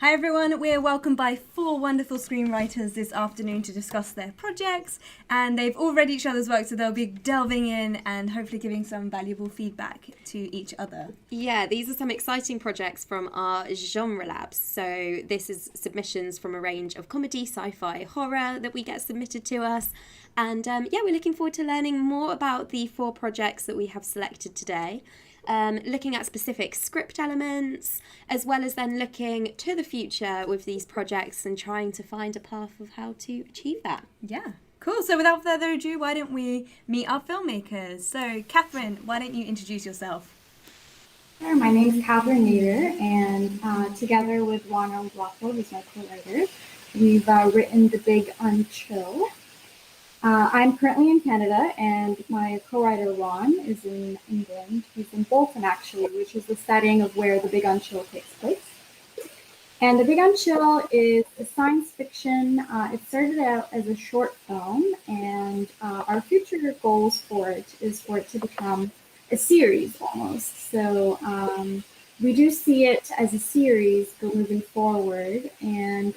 Hi everyone, we're welcomed by 4 wonderful screenwriters this afternoon to discuss their projects, and they've all read each other's work, so they'll be delving in and hopefully giving some valuable feedback to each other. Yeah, these are some exciting projects from our genre labs. So this is submissions from a range of comedy, sci-fi, horror that we get submitted to us. And we're looking forward to learning more about the 4 projects that we have selected today. Looking at specific script elements, as well as then looking to the future with these projects and trying to find a path of how to achieve that. Yeah, cool. So without further ado, why don't we meet our filmmakers? So Katherine, why don't you introduce yourself? Sure, my name is Katherine Nader, and together with Ronald Rothwell, who's my co-writer, we've written The Big Unchill. I'm currently in Canada, and my co-writer Ron is in England. He's in Bolton, actually, which is the setting of where The Big Unchill takes place. And The Big Unchill is a science fiction. It started out as a short film, and our future goals for it is for it to become a series almost. So we do see it as a series moving forward, and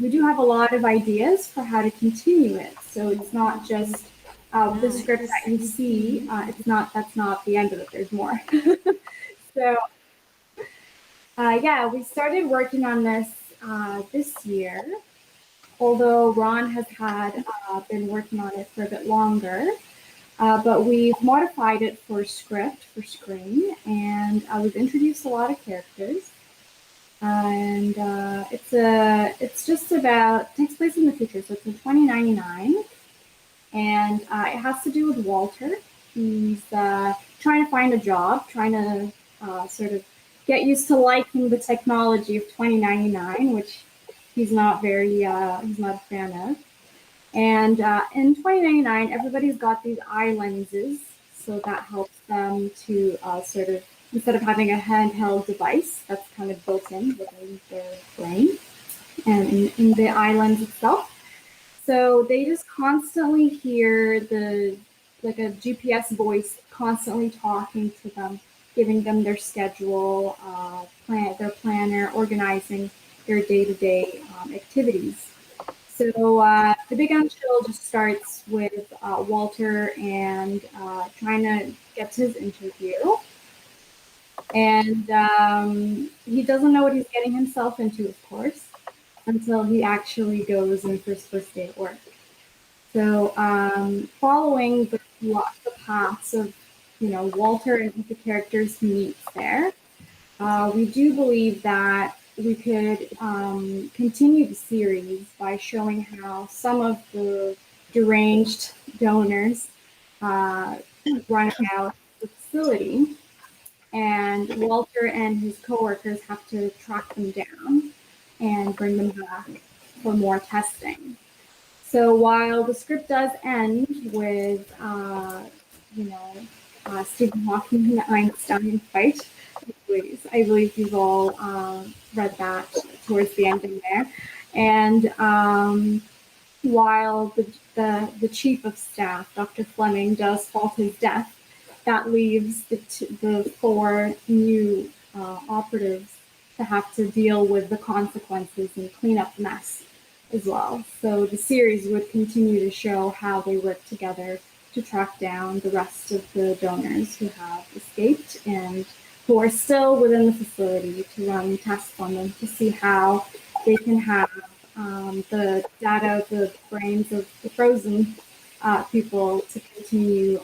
we do have a lot of ideas for how to continue it. So it's not just the script that you see. That's not the end of it. There's more. So we started working on this this year, although Ron has been working on it for a bit longer. But we've modified it for screen, and we've introduced a lot of characters. And it's just takes place in the future, so it's in 2099, and it has to do with Walter. He's trying to find a job, trying to sort of get used to liking the technology of 2099, which he's not a fan of. And in 2099, everybody's got these eye lenses, so that helps them to sort of, instead of having a handheld device that's kind of built in within their brain and in the eye lens itself. So they just constantly hear a GPS voice constantly talking to them, giving them their schedule, their planner, organizing their day-to-day activities. So The Big Unchill just starts with Walter and trying to get to his interview. And he doesn't know what he's getting himself into, of course, until he actually goes in for his first day at work. So following the paths of Walter and the characters he meets there, we do believe that we could continue the series by showing how some of the deranged donors run out the facility, and Walter and his coworkers have to track them down and bring them back for more testing. So while the script does end with Stephen Hawking and Einstein fight, I believe you've all read that towards the ending there. And while the chief of staff, Dr. Fleming, does fall to his death, that leaves the 4 new operatives to have to deal with the consequences and clean up the mess as well. So the series would continue to show how they work together to track down the rest of the donors who have escaped and who are still within the facility, to run tests on them to see how they can have the data of the brains of the frozen people to continue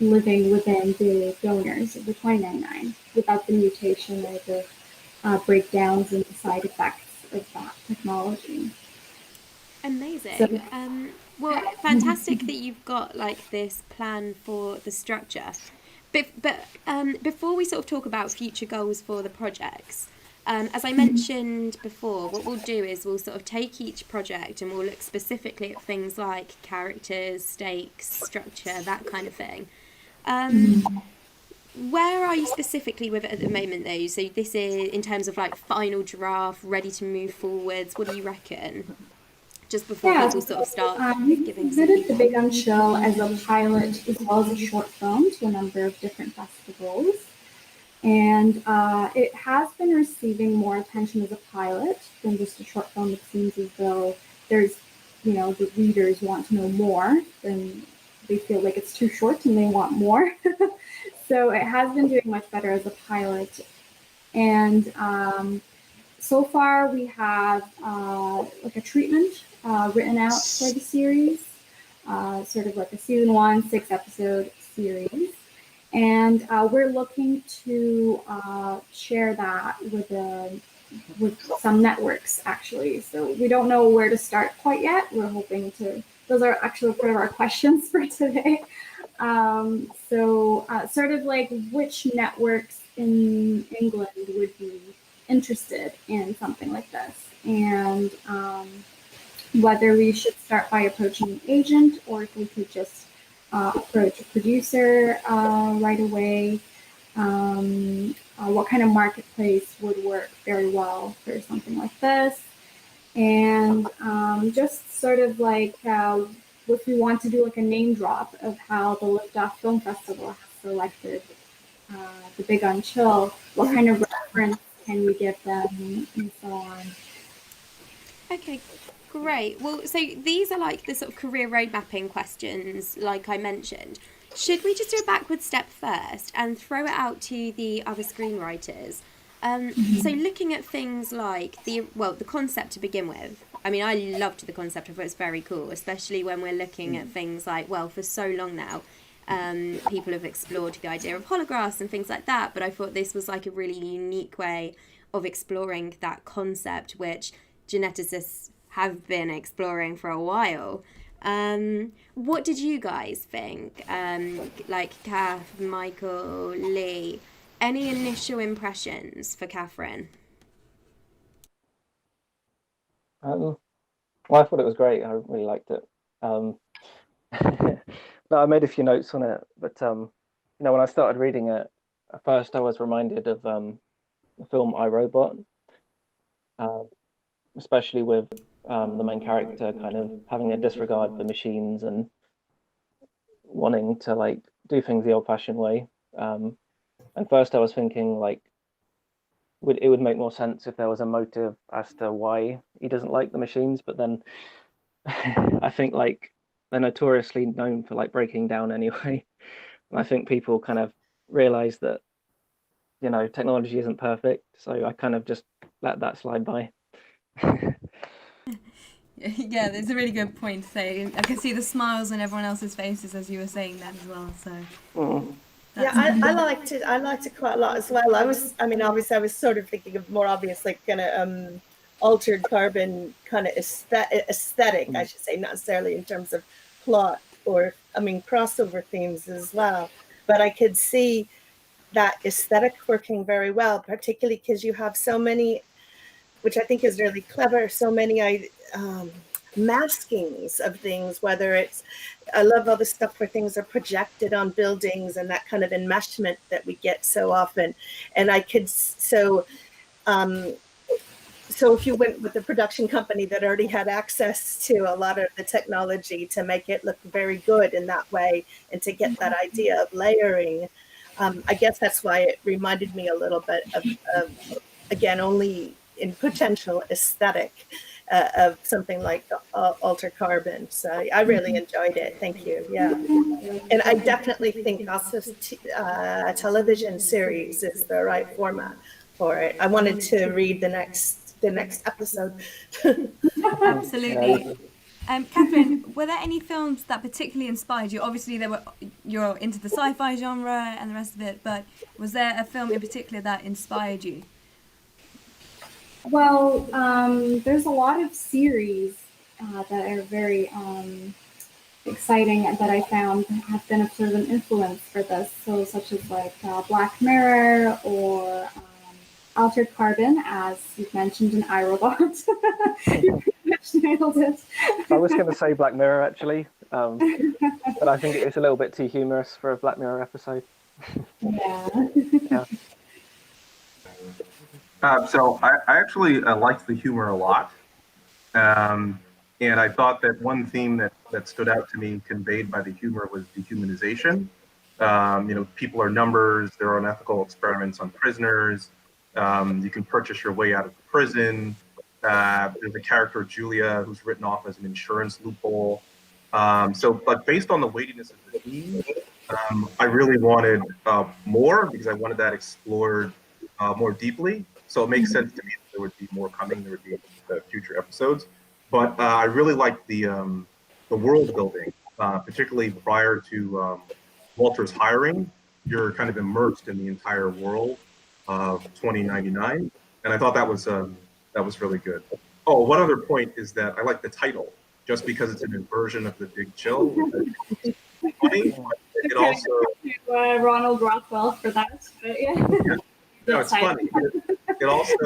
living within the donors of the 2099 without the mutation or the breakdowns and the side effects of that technology. Amazing. So, fantastic that you've got this plan for the structure. But before we sort of talk about future goals for the projects, as I mentioned before, what we'll do is we'll sort of take each project and we'll look specifically at things like characters, stakes, structure, that kind of thing. Where are you specifically with it at the moment, though? So this is in terms of final draft, ready to move forwards. What do you reckon? Just before people sort of start giving. We submitted The Big Unchill as a pilot as well as a short film to a number of different festivals. And it has been receiving more attention as a pilot than just a short film. It seems as though there's, the readers want to know more, than they feel like it's too short and they want more. So it has been doing much better as a pilot. And so far we have like a treatment written out for the series, sort of like a season 1, 6-episode series. And we're looking to share that with some networks, actually. So we don't know where to start quite yet. We're hoping to. Those are actually part of our questions for today. Sort of like which networks in England would be interested in something like this, and whether we should start by approaching an agent or if we could just approach a producer right away. What kind of marketplace would work very well for something like this? And just sort of like if we want to do like a name drop of how the Liftoff Film Festival has selected the Big Unchill, what kind of reference can we give them and so on. Okay, great. Well, so these are like the sort of career road mapping questions, like I mentioned. Should we just do a backward step first and throw it out to the other screenwriters? So looking at things like the concept to begin with. I mean, I loved the concept. I thought it was very cool, especially when we're looking at things like, for so long now, people have explored the idea of holographs and things like that. But I thought this was like a really unique way of exploring that concept, which geneticists have been exploring for a while. What did you guys think? Like Kath, Michael, Lee, any initial impressions for Katherine? Well, I thought it was great. I really liked it. No, I made a few notes on it, but when I started reading it, at first I was reminded of the film I, Robot, especially with the main character kind of having a disregard for machines and wanting to like do things the old-fashioned way. And first I was thinking like it would make more sense if there was a motive as to why he doesn't like the machines, but then I think like they're notoriously known for like breaking down anyway. And I think people kind of realize that technology isn't perfect, so I kind of just let that slide by. Yeah, that's a really good point to say. I can see the smiles on everyone else's faces as you were saying that as well. So yeah, I liked it. I liked it quite a lot as well. Obviously, I was sort of thinking of more obvious, like kind of altered carbon kind of aesthetic, I should say, not necessarily in terms of plot or crossover themes as well. But I could see that aesthetic working very well, particularly because you have so many, which I think is really clever, so many maskings of things, whether it's, I love all the stuff where things are projected on buildings and that kind of enmeshment that we get so often. And I could, so if you went with a production company that already had access to a lot of the technology to make it look very good in that way and to get that idea of layering, I guess that's why it reminded me a little bit of again, only in potential aesthetic of something like Alter Carbon. So I really enjoyed it. Thank you. Yeah. And I definitely think also television series is the right format for it. I wanted to read the next episode. absolutely. Katherine, were there any films that particularly inspired you? Obviously, you're into the sci-fi genre and the rest of it, but was there a film in particular that inspired you? Well, there's a lot of series that are very exciting that I found have been a sort of an influence for this. So such as like Black Mirror or Altered Carbon, as you've mentioned in iRobot. You pretty much nailed it. I was going to say Black Mirror actually, but I think it's a little bit too humorous for a Black Mirror episode. Yeah. So I actually liked the humor a lot. And I thought that one theme that stood out to me conveyed by the humor was dehumanization. People are numbers. There are unethical experiments on prisoners. You can purchase your way out of the prison. There's a character, Julia, who's written off as an insurance loophole. But based on the weightiness of the theme, I really wanted more because I wanted that explored more deeply. So it makes sense to me that there would be more coming. There would be future episodes. But I really liked the world building, particularly prior to Walter's hiring. You're kind of immersed in the entire world of 2099, and I thought that was really good. Oh, one other point is that I like the title just because it's an inversion of the Big Chill. Funny, but it also Ronald Rothwell for that. But yeah. No, it's funny. It also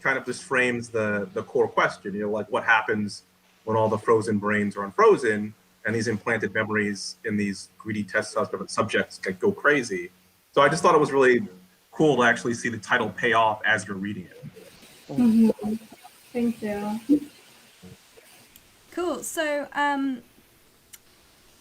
kind of just frames the core question. Like what happens when all the frozen brains are unfrozen and these implanted memories in these greedy test subjects go crazy. So I just thought it was really cool to actually see the title pay off as you're reading it. Mm-hmm. Thank you. Cool. So,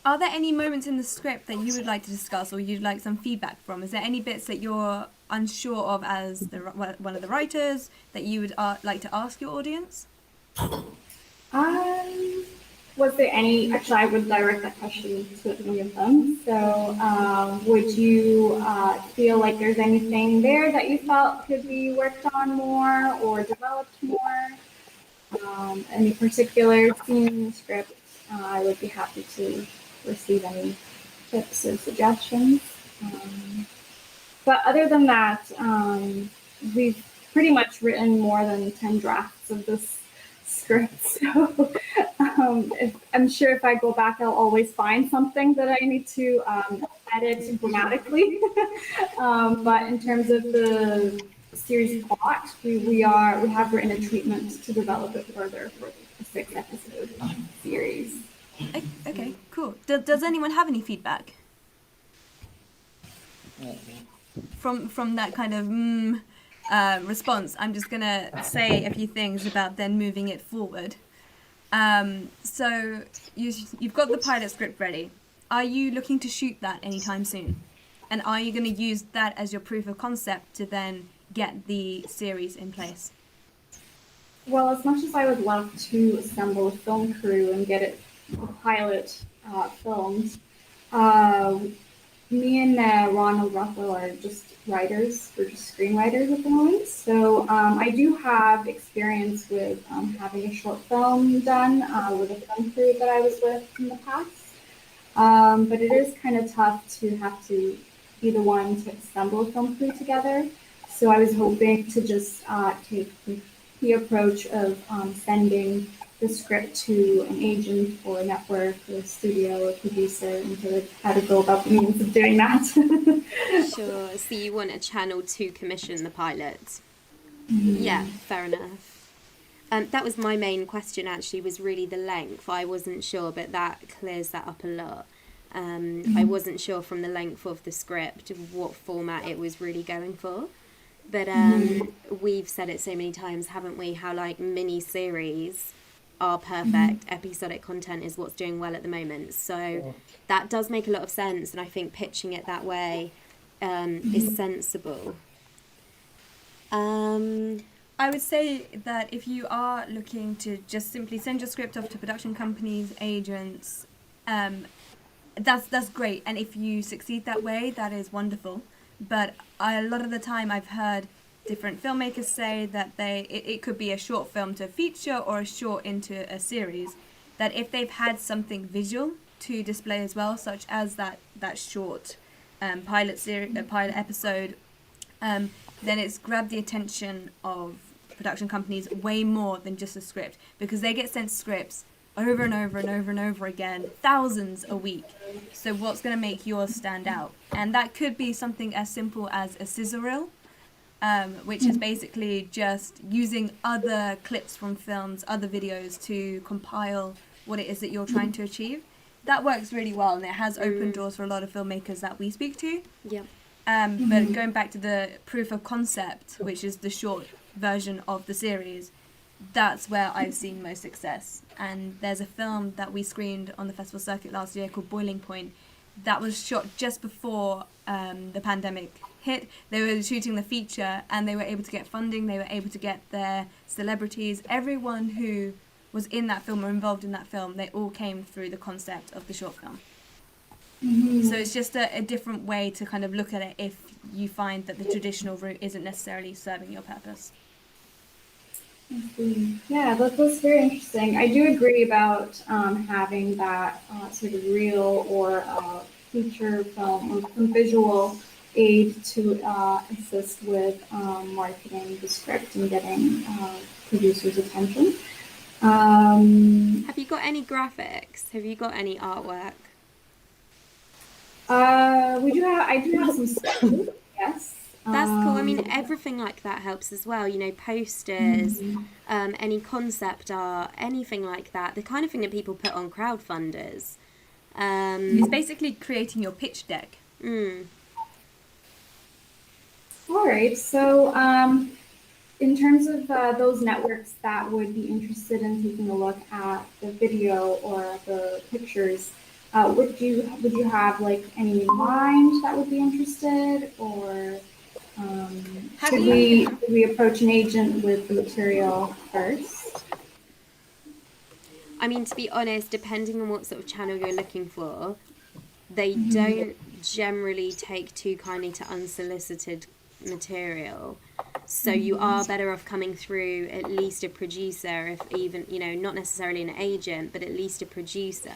are there any moments in the script that you would like to discuss or you'd like some feedback from? Is there any bits that you're unsure of as one of the writers that you would like to ask your audience? Was there any, actually I would direct that question to any of them. So would you feel like there's anything there that you felt could be worked on more or developed more? Any particular scene in the script? I would be happy to receive any tips or suggestions. But other than that, we've pretty much written more than 10 drafts of this script. So I'm sure if I go back, I'll always find something that I need to edit grammatically. But in terms of the series plot, we have written a treatment to develop it further for a 6-episode series. Okay, cool. Does anyone have any feedback from that kind of response? I'm just gonna say a few things about then moving it forward. So you've got the pilot script ready. Are you looking to shoot that anytime soon? And are you going to use that as your proof of concept to then get the series in place? Well, as much as I would love to assemble a film crew and get a pilot filmed, me and Ronald Rothwell are just writers. We're just screenwriters at the moment. So I do have experience with having a short film done with a film crew that I was with in the past. But it is kind of tough to have to be the one to assemble a film crew together. So I was hoping to just take the approach of sending the script to an agent or a network or a studio or a producer and how to go about the means of doing that. Sure. So you want a channel to commission the pilot? Mm-hmm. Yeah, fair enough. That was my main question, actually, was really the length. I wasn't sure, but that clears that up a lot. I wasn't sure from the length of the script what format it was really going for. But we've said it so many times, haven't we, how like mini-series are perfect. Episodic content is what's doing well at the moment. So that does make a lot of sense. And I think pitching it that way is sensible. I would say that if you are looking to just simply send your script off to production companies, agents, that's great. And if you succeed that way, that is wonderful. But a lot of the time I've heard different filmmakers say that it could be a short film to a feature or a short into a series, that if they've had something visual to display as well, such as that short pilot episode, then it's grabbed the attention of production companies way more than just a script, because they get sent scripts over and over and over and over again, thousands a week. So what's going to make yours stand out? And that could be something as simple as a scissor reel, which is basically just using other clips from films, other videos to compile what it is that you're trying to achieve. That works really well, and it has opened doors for a lot of filmmakers that we speak to. Yeah. But going back to the proof of concept, which is the short version of the series, that's where I've seen most success. And there's a film that we screened on the festival circuit last year called Boiling Point, that was shot just before the pandemic hit. They were shooting the feature, and they were able to get funding. They were able to get their celebrities, everyone who was in that film or involved in that film. They all came through the concept of the short film. So it's just a different way to kind of look at it if you find that the traditional route isn't necessarily serving your purpose. Yeah, that was very interesting. I do agree about having that sort of reel or feature film or some visual aid to assist with marketing the script and getting producers' attention. Have you got any graphics? Have you got any artwork? I do have some sketches, yes. That's cool. I mean, everything like that helps as well. You know, posters, any concept art, anything like that. The kind of thing that people put on crowdfunders. It's basically creating your pitch deck. All right. So, in terms of those networks that would be interested in taking a look at the video or the pictures, would you have like any in mind that would be interested, or should we approach an agent with the material first? I mean, to be honest, depending on what sort of channel you're looking for, they don't generally take too kindly to unsolicited material. So you are better off coming through at least a producer, if even, you know, not necessarily an agent, but at least a producer.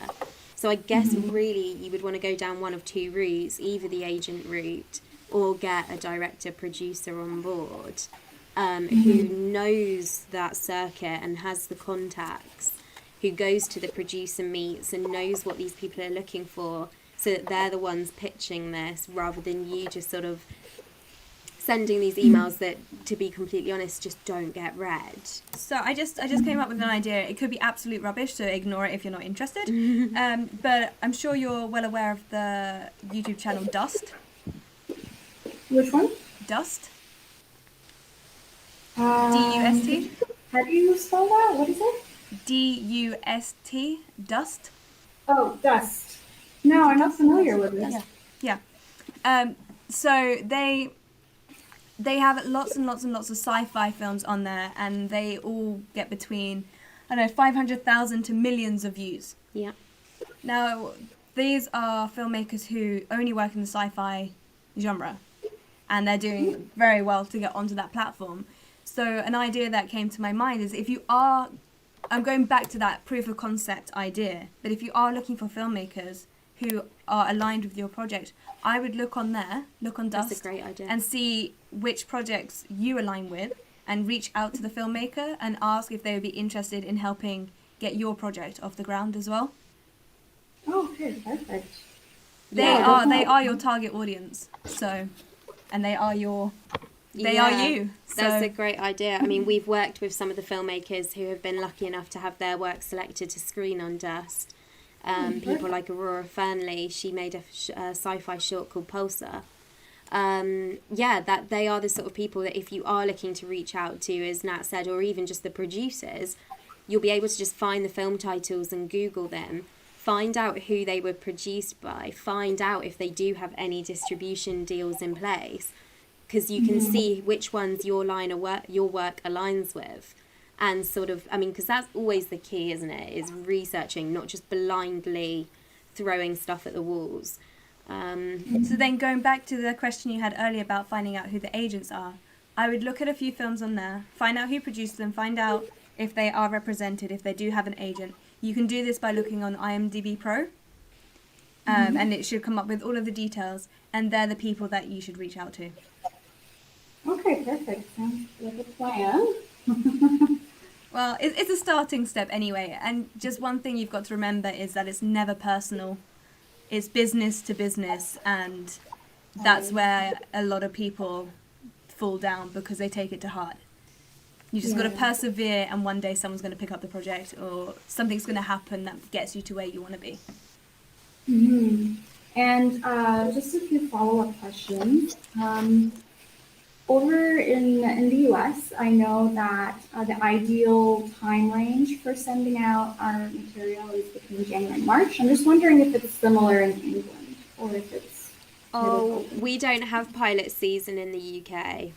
So I guess really you would want to go down one of two routes, either the agent route or get a director producer on board who knows that circuit and has the contacts, who goes to the producer meets and knows what these people are looking for, so that they're the ones pitching this rather than you just sort of sending these emails that, to be completely honest, just don't get read. So I just came up with an idea. It could be absolute rubbish, so ignore it if you're not interested. But I'm sure you're well aware of the YouTube channel Dust. Which one? Dust. D-U-S-T. How do you spell that? What is it? D-U-S-T. Dust. Oh, Dust. No, I'm not familiar with it. Yeah. So they have lots and lots and lots of sci-fi films on there, and they all get between, I don't know, 500,000 to millions of views. Yeah. Now, these are filmmakers who only work in the sci-fi genre, and they're doing very well to get onto that platform. So an idea that came to my mind is, if you are, I'm going back to that proof of concept idea, but if you are looking for filmmakers who are aligned with your project, I would look on there, look on Dust. That's a great idea. And see which projects you align with, and reach out to the filmmaker and ask if they would be interested in helping get your project off the ground as well. Oh, okay, perfect. They are your target audience, so, and they are you. That's a great idea. I mean, we've worked with some of the filmmakers who have been lucky enough to have their work selected to screen on Dust. People like Aurora Fernley, she made a sci-fi short called Pulsar. That they are the sort of people that if you are looking to reach out to, as Nat said, or even just the producers, you'll be able to just find the film titles and Google them, find out who they were produced by, find out if they do have any distribution deals in place, because you can see which ones your work aligns with. And sort of, I mean, because that's always the key, isn't it? Is researching, not just blindly throwing stuff at the walls. So then going back to the question you had earlier about finding out who the agents are, I would look at a few films on there, find out who produced them, find out if they are represented, if they do have an agent. You can do this by looking on IMDb Pro, and it should come up with all of the details, and they're the people that you should reach out to. Okay, perfect. Sounds like a plan. Well, it's a starting step anyway, and just one thing you've got to remember is that it's never personal. It's business to business, and that's where a lot of people fall down because they take it to heart. You just got to persevere, and one day someone's going to pick up the project, or something's going to happen that gets you to where you want to be. And just a few follow-up questions. Over in the US, I know that the ideal time range for sending out our material is between January and March. I'm just wondering if it's similar in England. or if it's Oh, we don't have pilot season in the UK.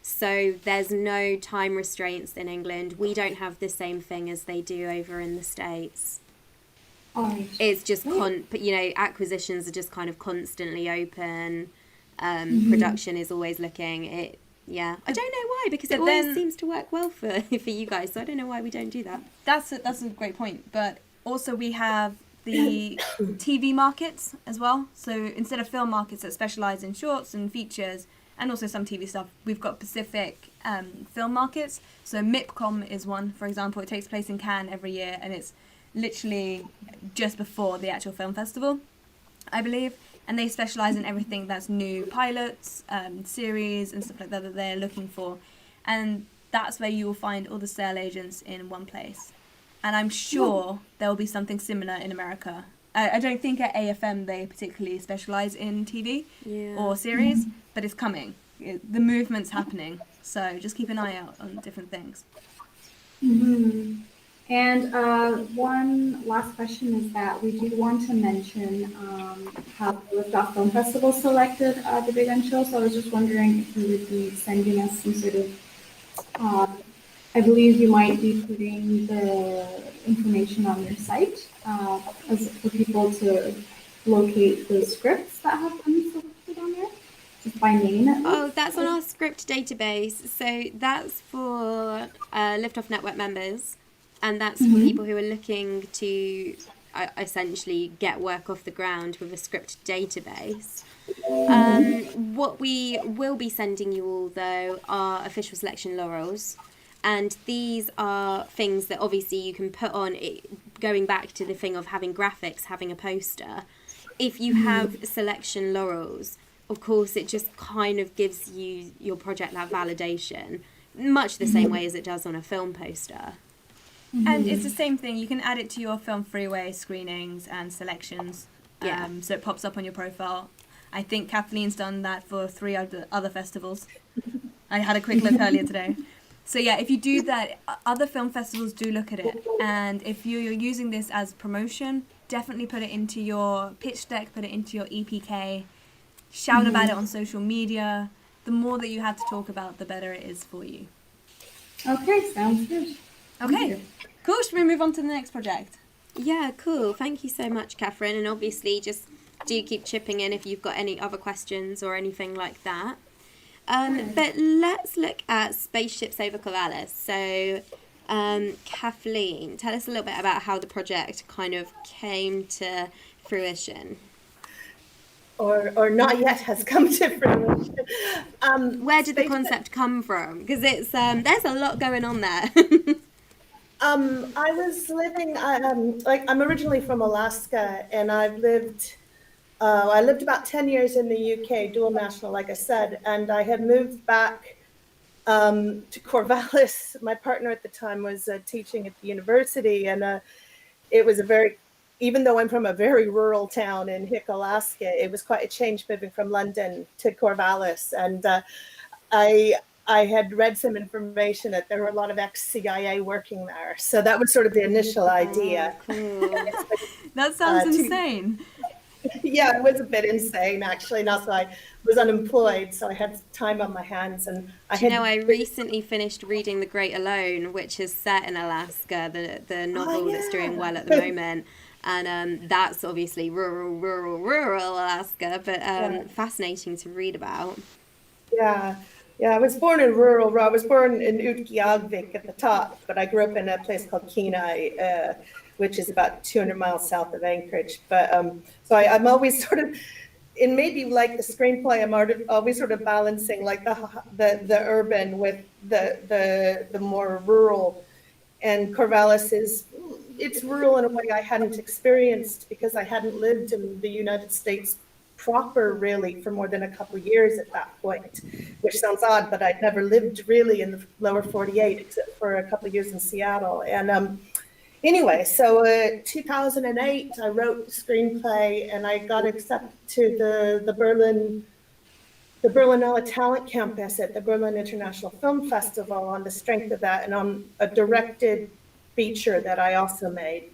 So there's no time restraints in England. We don't have the same thing as they do over in the States. It's just acquisitions are just kind of constantly open. Production is always looking. I don't know why, because it always seems to work well for you guys. So I don't know why we don't do that. That's a great point. But also we have the TV markets as well. So instead of film markets that specialize in shorts and features, and also some TV stuff, we've got Pacific film markets. So MIPCOM is one, for example. It takes place in Cannes every year, and it's literally just before the actual film festival, I believe. And they specialize in everything that's new pilots, series, and stuff like that they're looking for. And that's where you will find all the sale agents in one place. And I'm sure there will be something similar in America. I don't think at AFM they particularly specialize in TV or series, but it's coming. The movement's happening. So just keep an eye out on different things. Mm-hmm. And one last question is that we do want to mention how the Liftoff Film Festival selected the Big Unchill. So I was just wondering if you would be sending us some sort of, I believe you might be putting the information on your site for people to locate the scripts that have been selected on there, just by name. Oh, that's on our script database. So that's for Liftoff Network members. And that's for people who are looking to essentially get work off the ground with a script database. What we will be sending you all, though, are official selection laurels. And these are things that obviously you can put on, going back to the thing of having graphics, having a poster. If you have selection laurels, of course, it just kind of gives you your project that validation, much the same way as it does on a film poster. And it's the same thing. You can add it to your film freeway screenings and selections. So it pops up on your profile. I think Kathleen's done that for 3 other festivals. I had a quick look earlier today. So yeah, if you do that, other film festivals do look at it. And if you're using this as promotion, definitely put it into your pitch deck, put it into your EPK, shout about it on social media. The more that you have to talk about, the better it is for you. Okay, sounds good. Okay, cool. Should we move on to the next project? Yeah, cool. Thank you so much, Katherine. And obviously, just do keep chipping in if you've got any other questions or anything like that. But let's look at Spaceships over Corvallis. So, Kathleen, tell us a little bit about how the project kind of came to fruition. Or not yet has come to fruition. Where did the concept come from? Because it's there's a lot going on there. I was living, I'm originally from Alaska, and I lived about 10 years in the UK, dual national, like I said, and I had moved back to Corvallis. My partner at the time was teaching at the university, and it was even though I'm from a very rural town in Hick, Alaska, it was quite a change moving from London to Corvallis, and I had read some information that there were a lot of ex-CIA working there. So that was sort of the initial idea. Cool. That sounds insane. Yeah, it was a bit insane, actually. And also I was unemployed, so I had time on my hands. And I recently finished reading The Great Alone, which is set in Alaska, the novel that's doing well at the moment. And that's obviously rural Alaska, but fascinating to read about. Yeah, I was born in I was born in Utqiagvik at the top, but I grew up in a place called Kenai, which is about 200 miles south of Anchorage. But so I'm always sort of, in maybe like the screenplay, I'm always sort of balancing like the urban with the more rural. And Corvallis it's rural in a way I hadn't experienced because I hadn't lived in the United States proper really for more than a couple of years at that point, which sounds odd, but I'd never lived really in the lower 48 except for a couple of years in Seattle. And anyway, so 2008, I wrote the screenplay and I got accepted to the Berlinale Talent Campus at the Berlin International Film Festival on the strength of that and on a directed feature that I also made.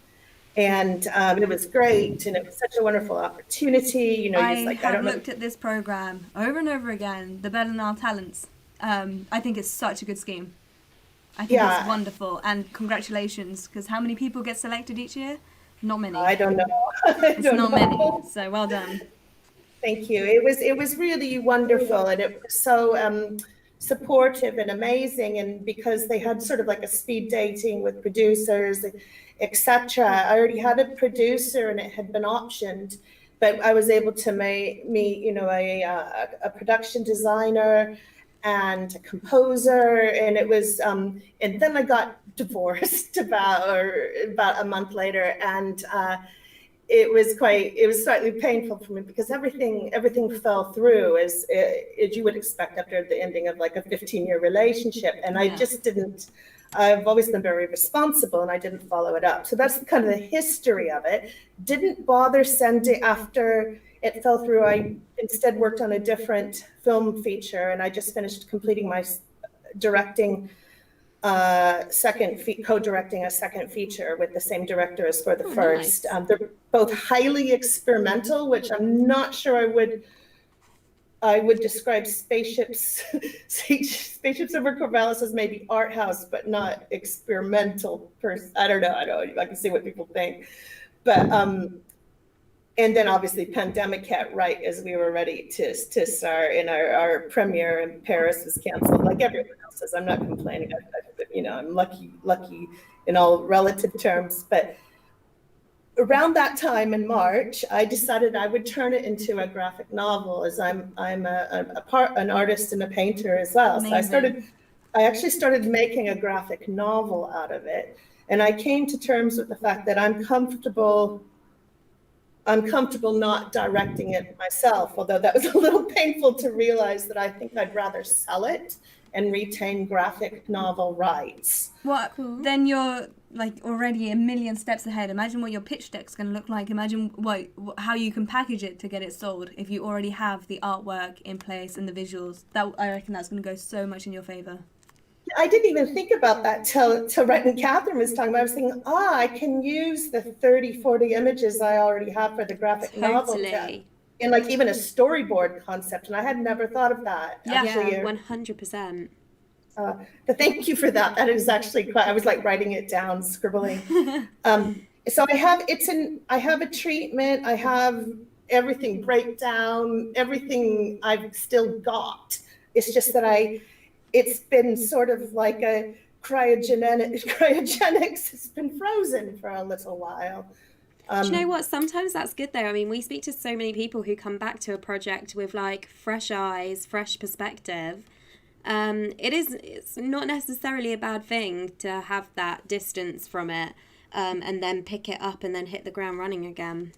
And it was great, and it was such a wonderful opportunity. You know, I you're like, I have don't know. looked at this program over and over again, the Berlinale Talents. I think it's such a good scheme. I think Yeah. it's wonderful, and congratulations, because how many people get selected each year? Not many. I don't know. It's not many, so well done. Thank you. It was really wonderful, and it was so supportive and amazing. And because they had sort of like a speed dating with producers, etc. I already had a producer, and it had been optioned, but I was able to meet, you know, a production designer and a composer, and it was. And then I got divorced about a month later, and. It was slightly painful for me because everything fell through as you would expect after the ending of like a 15-year relationship. And I just didn't, I've always been very responsible, and I didn't follow it up. So that's kind of the history of it. Didn't bother sending after it fell through. I instead worked on a different film feature, and I just finished completing my directing co-directing a second feature with the same director as for the first. Nice. They're both highly experimental, which I'm not sure I would describe Spaceships over Corvallis as maybe art house, but not experimental. I don't know. I can see what people think, but and then obviously pandemic hit right as we were ready to start, and our premiere in Paris was canceled like everyone else's. I'm not complaining. You know, I'm lucky in all relative terms. But around that time in March, I decided I would turn it into a graphic novel, as I'm an artist and a painter as well. Amazing. So I actually started making a graphic novel out of it, and I came to terms with the fact that I'm comfortable not directing it myself, although that was a little painful to realize that I think I'd rather sell it and retain graphic novel rights. Well, then you're like already a million steps ahead. Imagine what your pitch deck's going to look like. Imagine how you can package it to get it sold if you already have the artwork in place and the visuals. I reckon that's going to go so much in your favor. I didn't even think about that till right when Katherine was talking about it. I was thinking, I can use the 30, 40 images I already have for the graphic novel in like even a storyboard concept. And I had never thought of that. Yeah, actually, 100%. But thank you for that. That is actually quite, I was like writing it down, scribbling. So I have a treatment, I have everything breakdown, everything I've still got. It's just that it's been sort of like a cryogenics has been frozen for a little while. Do you know what? Sometimes that's good though. I mean, we speak to so many people who come back to a project with like fresh eyes, fresh perspective. It's not necessarily a bad thing to have that distance from it, and then pick it up and then hit the ground running again.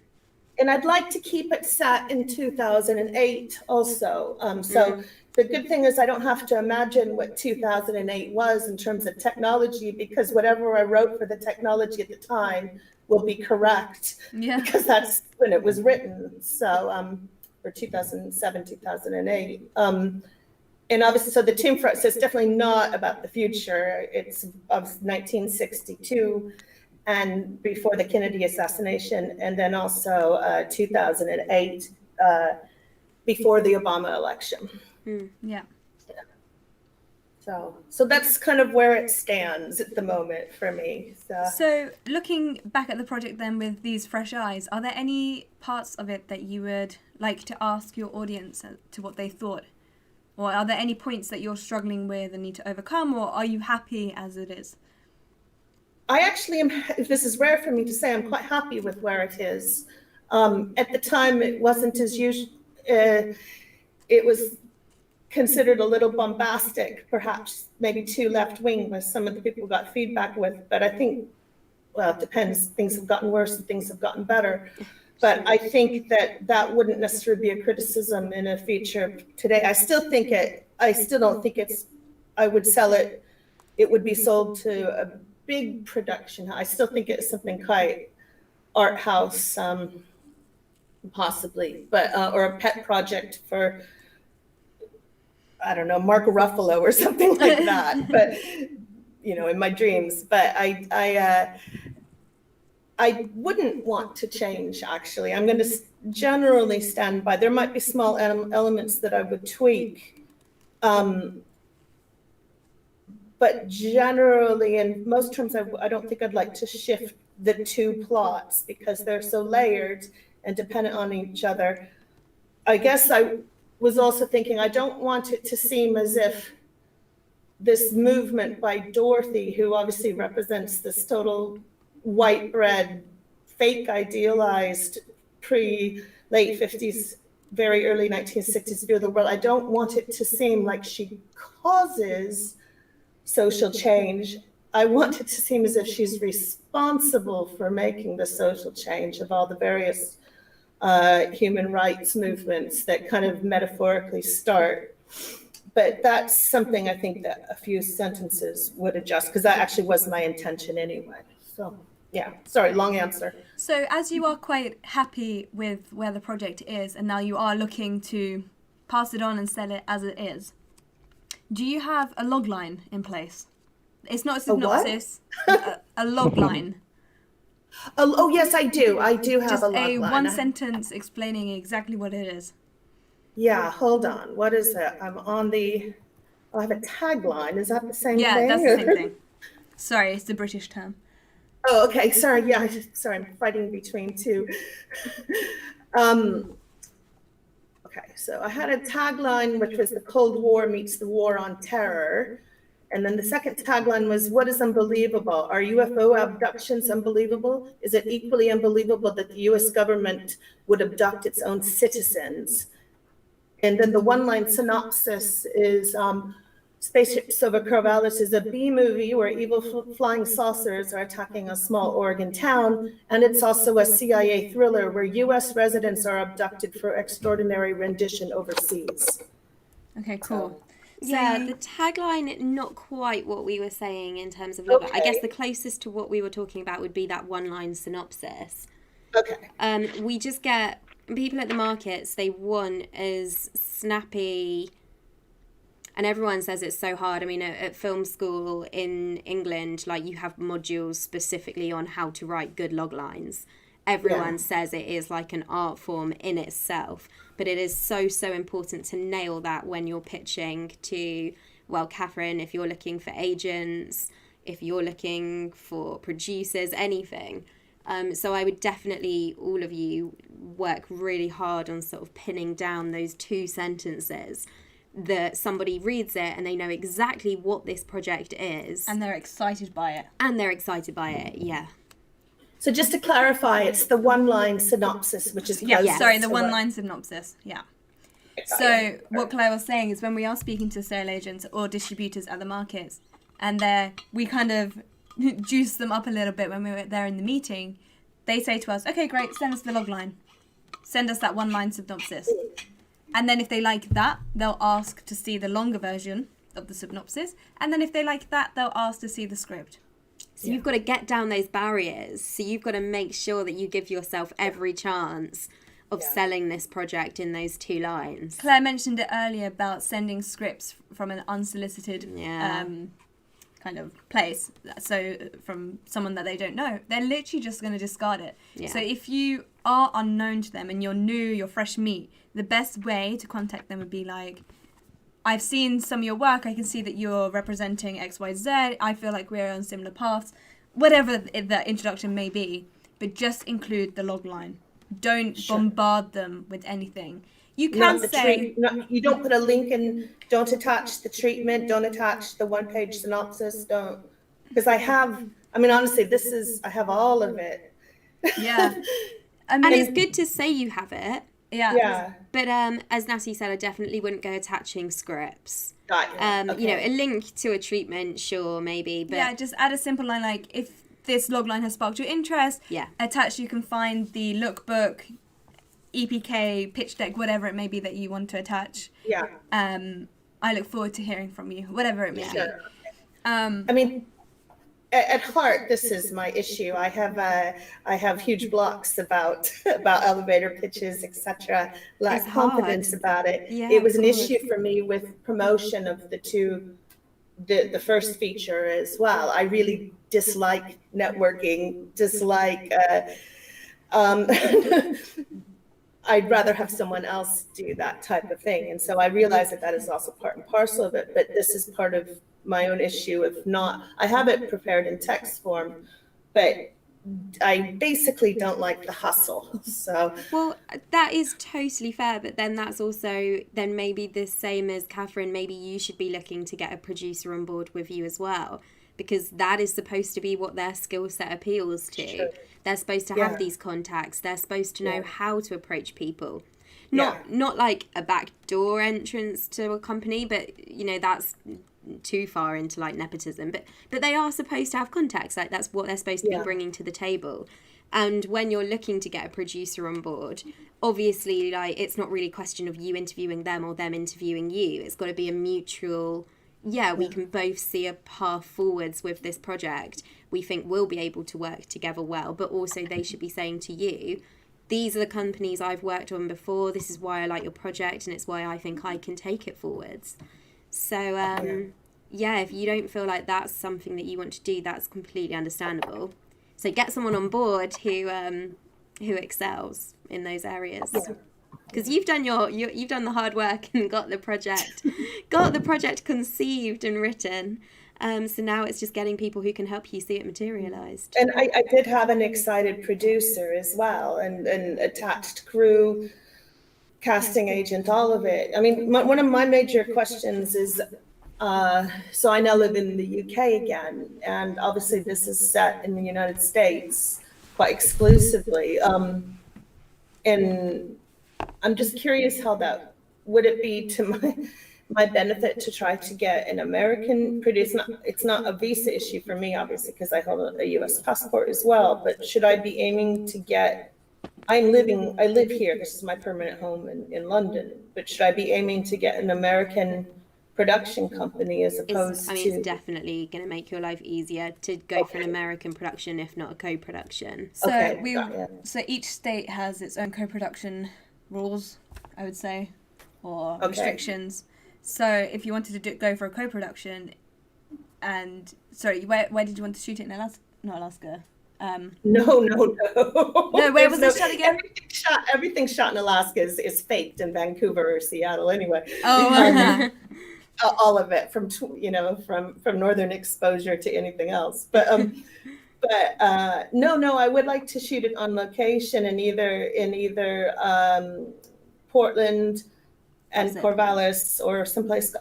And I'd like to keep it set in 2008 also. So the good thing is I don't have to imagine what 2008 was in terms of technology, because whatever I wrote for the technology at the time will be correct, because that's when it was written. So for 2007, 2008. And obviously, so the Tomb Front, so it's definitely not about the future. It's of 1962 and before the Kennedy assassination, and then also 2008 before the Obama election. Yeah. So that's kind of where it stands at the moment for me. So looking back at the project then with these fresh eyes, are there any parts of it that you would like to ask your audience to what they thought? Or are there any points that you're struggling with and need to overcome, or are you happy as it is? I actually am, this is rare for me to say, I'm quite happy with where it is. At the time, it wasn't as usual. It was considered a little bombastic, perhaps maybe too left-wing, with some of the people got feedback with. But I think, well, it depends. Things have gotten worse and things have gotten better. But I think that wouldn't necessarily be a criticism in a feature today. I still don't think I would sell it. It would be sold to a big production. I still think it's something quite art house, possibly, but or a pet project for, I don't know, Mark Ruffalo or something like that. But in my dreams. But I I wouldn't want to change, actually. I'm going to generally stand by. There might be small elements that I would tweak. But generally, in most terms, I don't think I'd like to shift the two plots because they're so layered and dependent on each other. I guess I was also thinking I don't want it to seem as if this movement by Dorothy, who obviously represents this total white bread, fake idealized late 50s, very early 1960s view of the world. I don't want it to seem like she causes social change. I want it to seem as if she's responsible for making the social change of all the various human rights movements that kind of metaphorically start. But that's something I think that a few sentences would adjust, because that actually was my intention anyway. So yeah, sorry, long answer. So as you are quite happy with where the project is, and now you are looking to pass it on and sell it as it is, do you have a log line in place? It's not a synopsis, a log line. Oh, yes, I do. I do have Just a log line. one sentence explaining exactly what it is. Yeah, hold on. What is it? I have a tagline. Is that the same thing? Yeah, that's the same thing. Sorry, it's the British term. Oh, okay. Sorry. Yeah, sorry. I'm fighting between two. Okay, so I had a tagline, which was the Cold War meets the War on Terror. And then the second tagline was, what is unbelievable? Are UFO abductions unbelievable? Is it equally unbelievable that the US government would abduct its own citizens? And then the one-line synopsis is, Spaceships over Corvallis is a B movie where evil flying saucers are attacking a small Oregon town. And it's also a CIA thriller where US residents are abducted for extraordinary rendition overseas. Okay, cool. Yeah, the tagline, not quite what we were saying in terms of log line. I guess the closest to what we were talking about would be that one-line synopsis. Okay. We just get people at the markets, they want as snappy, and everyone says it's so hard. I mean, at film school in England, like, you have modules specifically on how to write good log lines. Everyone says it is like an art form in itself, but it is so important to nail that when you're pitching to, well, Katherine, if you're looking for agents, if you're looking for producers, anything. So I would definitely, all of you, work really hard on sort of pinning down those two sentences that somebody reads it and they know exactly what this project is. And they're excited by it. Yeah. So just to clarify, it's the one-line synopsis, which is... the one-line synopsis, yeah. So what Claire was saying is when we are speaking to sale agents or distributors at the markets, and we kind of juice them up a little bit when we were there in the meeting, they say to us, okay, great, send us the log line. Send us that one-line synopsis. And then if they like that, they'll ask to see the longer version of the synopsis. And then if they like that, they'll ask to see the script. So you've got to get down those barriers. So you've got to make sure that you give yourself every chance of selling this project in those two lines. Claire mentioned it earlier about sending scripts from an unsolicited kind of place. So from someone that they don't know, they're literally just going to discard it. Yeah. So if you are unknown to them and you're new, you're fresh meat, the best way to contact them would be like, I've seen some of your work. I can see that you're representing XYZ. I feel like we're on similar paths. Whatever the introduction may be, but just include the log line. Don't bombard them with anything. You can say... you don't put a link in, don't attach the treatment, don't attach the one-page synopsis, don't... Because I have all of it. Yeah. And it's good to say you have it. Yeah. But as Natty said, I definitely wouldn't go attaching scripts. Okay. You know, a link to a treatment, sure, maybe. But yeah, just add a simple line like, if this logline has sparked your interest, attached you can find the lookbook, EPK, pitch deck, whatever it may be that you want to attach. Yeah. I look forward to hearing from you, whatever it may be. I mean, at heart, this is my issue. I have huge blocks about elevator pitches, etc. Lack confidence about it. Yeah, it was an issue for me with promotion of the first feature as well. I really dislike networking, dislike, I'd rather have someone else do that type of thing. And so I realize that that is also part and parcel of it, but this is part of my own issue of not, I have it prepared in text form, but I basically don't like the hustle. So, well, that is totally fair, but then that's also then maybe the same as Katherine. Maybe you should be looking to get a producer on board with you as well, because that is supposed to be what their skill set appeals to. Sure. They're supposed to have these contacts. They're supposed to know how to approach people. Not like a backdoor entrance to a company, but you know, that's too far into like nepotism, but they are supposed to have contacts. Like that's what they're supposed to be bringing to the table. And when you're looking to get a producer on board, obviously, like, it's not really a question of you interviewing them or them interviewing you. It's got to be a mutual, we can both see a path forwards with this project. We think we'll be able to work together well, but also they should be saying to you, these are the companies I've worked on before. This is why I like your project, and it's why I think I can take it forwards. So, if you don't feel like that's something that you want to do, that's completely understandable. So get someone on board who excels in those areas, because you've done you've done the hard work and got the project conceived and written. So now it's just getting people who can help you see it materialized. and I did have an excited producer as well, and attached crew, casting agent, all of it. I mean, one of my major questions is, so I now live in the UK again, and obviously this is set in the United States quite exclusively. And I'm just curious how that, would it be to my benefit to try to get an American producer? It's not a visa issue for me, obviously, because I hold a US passport as well, but should I be aiming to get, I live here, this is my permanent home in London, but should I be aiming to get an American production company as opposed to? It's definitely going to make your life easier to go for an American production, if not a co-production. So so each state has its own co-production rules, I would say, or restrictions. So if you wanted to go for a co-production, and sorry, where did you want to shoot it in Alaska? Not Alaska. No. No, where was it shot again? Everything shot in Alaska is faked in Vancouver or Seattle anyway. Oh, all of it, from northern exposure to anything else. But no, I would like to shoot it on location in either Portland and Corvallis, or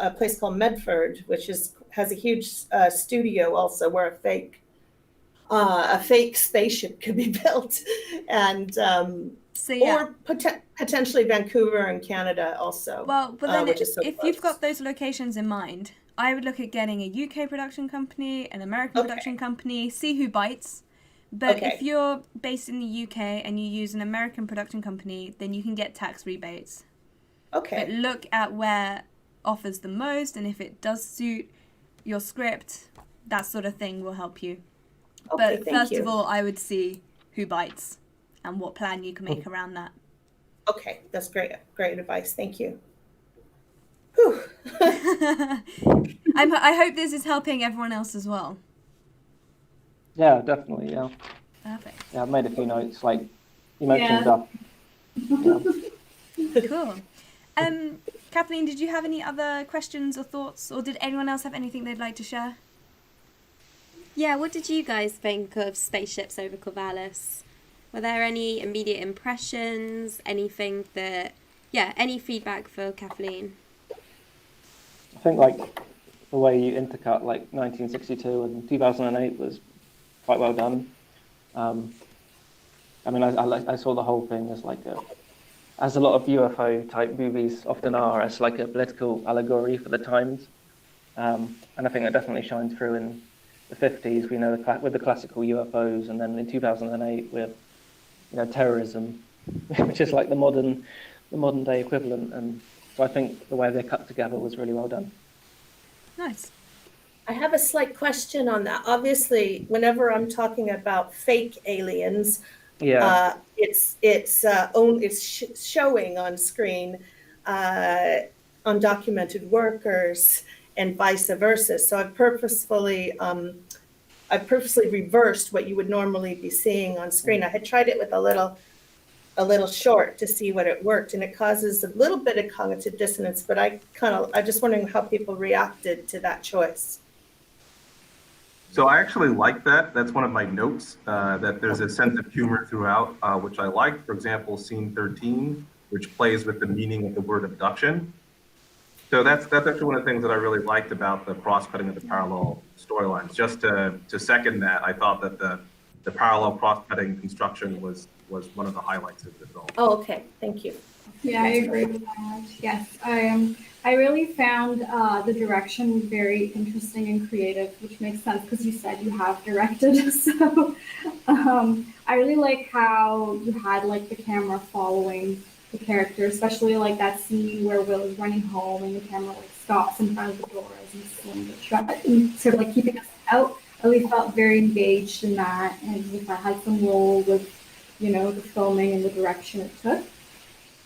a place called Medford, which has a huge studio also, where a fake spaceship could be built, and or potentially Vancouver and Canada also. Well, but then if close. You've got those locations in mind, I would look at getting a UK production company, an American production company, see who bites. But if you're based in the UK and you use an American production company, then you can get tax rebates. Okay. But look at where offers the most, and if it does suit your script, that sort of thing will help you. Okay, but first of all, I would see who bites and what plan you can make around that. Okay, that's great advice. Thank you. Whew. I hope this is helping everyone else as well. Yeah, definitely. Yeah. Perfect. Yeah, I've made a few notes. Like you mentioned stuff. Yeah. Cool. Kathleen, did you have any other questions or thoughts, or did anyone else have anything they'd like to share? Yeah, what did you guys think of Spaceships over Corvallis? Were there any immediate impressions? Anything that, any feedback for Kathleen? I think like the way you intercut like 1962 and 2008 was quite well done. I mean, I saw the whole thing as like as a lot of UFO type movies often are, as like a political allegory for the times. And I think that definitely shines through in the 50s. We know with the classical UFOs, and then in 2008 with terrorism, which is like the modern day equivalent. And so I think the way they're cut together was really well done. Nice. I have a slight question on that. Obviously, whenever I'm talking about fake aliens, it's showing on screen undocumented workers and vice versa. So I've purposefully I purposely reversed what you would normally be seeing on screen. I had tried it with a little short to see what it worked, and it causes a little bit of cognitive dissonance, but I'm just wondering how people reacted to that choice. So I actually like that. That's one of my notes, that there's a sense of humor throughout, which I like. For example, scene 13, which plays with the meaning of the word abduction. So that's actually one of the things that I really liked about the cross-cutting of the parallel storylines. Just to second that, I thought that the parallel cross-cutting construction was one of the highlights of the film. Oh, okay. Thank you. Yeah, I agree with that. Yes, I really found the direction very interesting and creative, which makes sense because you said you have directed. So I really like how you had like the camera following the character, especially like that scene where Will is running home and the camera like stops in front of the door as he's slowing the truck and sort of like keeping us out. I really felt very engaged in that, and if I had some role with, you know, the filming and the direction it took.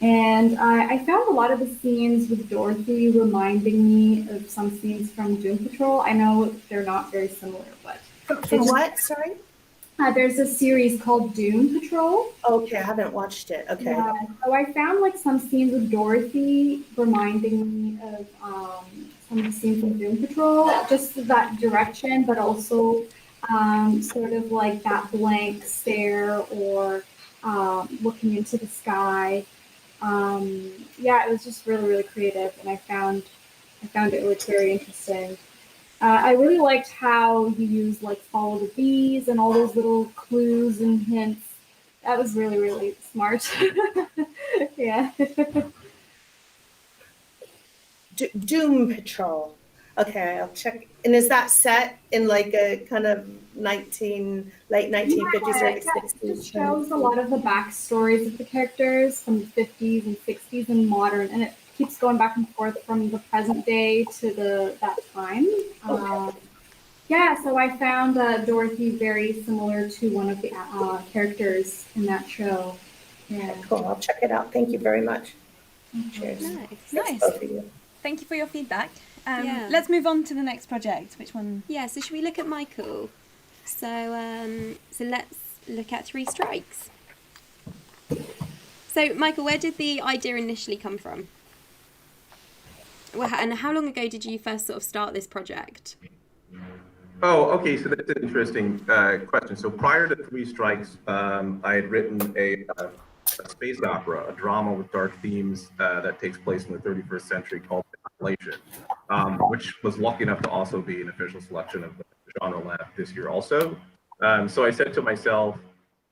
And I found a lot of the scenes with Dorothy reminding me of some scenes from Doom Patrol. I know they're not very similar, but From what? Sorry? there's a series called Doom Patrol. Okay, I haven't watched it. Okay. So I found like some scenes with Dorothy reminding me of some of the scenes from Doom Patrol, just that direction, but also sort of like that blank stare or looking into the sky. Yeah, it was just really, really creative, and I found it was very interesting. I really liked how you used like follow the bees and all those little clues and hints. That was really, really smart. Yeah. Doom Patrol. Okay, I'll check. And is that set in like a kind of late 1950s, early 60s? It just shows a lot of the backstories of the characters from the 50s and 60s and modern, and it keeps going back and forth from the present day to that time. Yeah, so I found Dorothy very similar to one of the characters in that show. Yeah. Cool, I'll check it out. Thank you very much. Cheers. Nice. Nice. Both of you. Thank you for your feedback. Yeah. Let's move on to the next project. Which one? Yeah, so should we look at Michael? So let's look at Three Strikes. So Michael, where did the idea initially come from? And how long ago did you first sort of start this project? Oh, okay. So that's an interesting question. So prior to Three Strikes, I had written a space opera, a drama with dark themes that takes place in the 31st century called Annihilation, which was lucky enough to also be an official selection of the Genre Lab this year also. So I said to myself,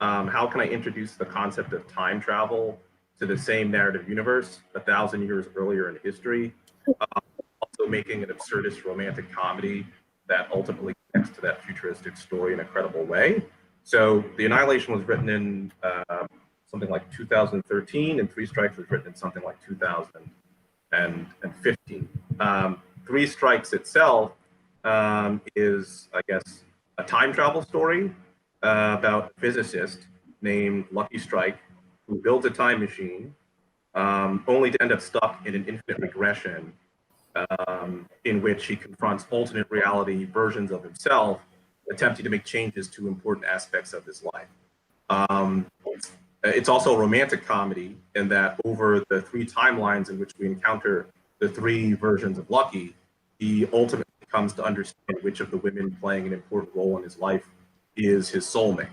how can I introduce the concept of time travel to the same narrative universe 1,000 years earlier in history, also making an absurdist romantic comedy that ultimately connects to that futuristic story in a credible way. So The Annihilation was written in something like 2013, and Three Strikes was written in something like 2015. Three Strikes itself is, I guess, a time travel story about a physicist named Lucky Strike who builds a time machine only to end up stuck in an infinite regression in which he confronts alternate reality versions of himself, attempting to make changes to important aspects of his life. It's also a romantic comedy in that over the three timelines in which we encounter the three versions of Lucky, he ultimately comes to understand which of the women playing an important role in his life is his soulmate.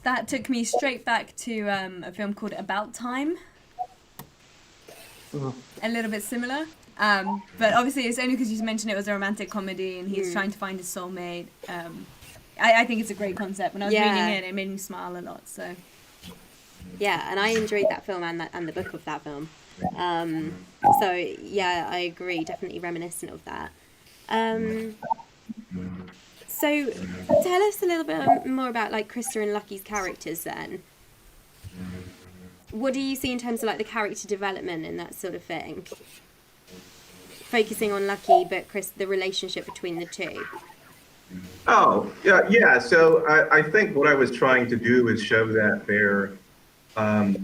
That took me straight back to a film called About Time. A little bit similar. But obviously it's only because you mentioned it was a romantic comedy and he's trying to find his soulmate. I think it's a great concept. When I was reading it made me smile a lot. So yeah, and I enjoyed that film and the book of that film. So yeah, I agree. Definitely reminiscent of that. So tell us a little bit more about like Krista and Lucky's characters then. What do you see in terms of like the character development and that sort of thing? Focusing on Lucky, but Chris, the relationship between the two. Oh, yeah. So I think what I was trying to do is show that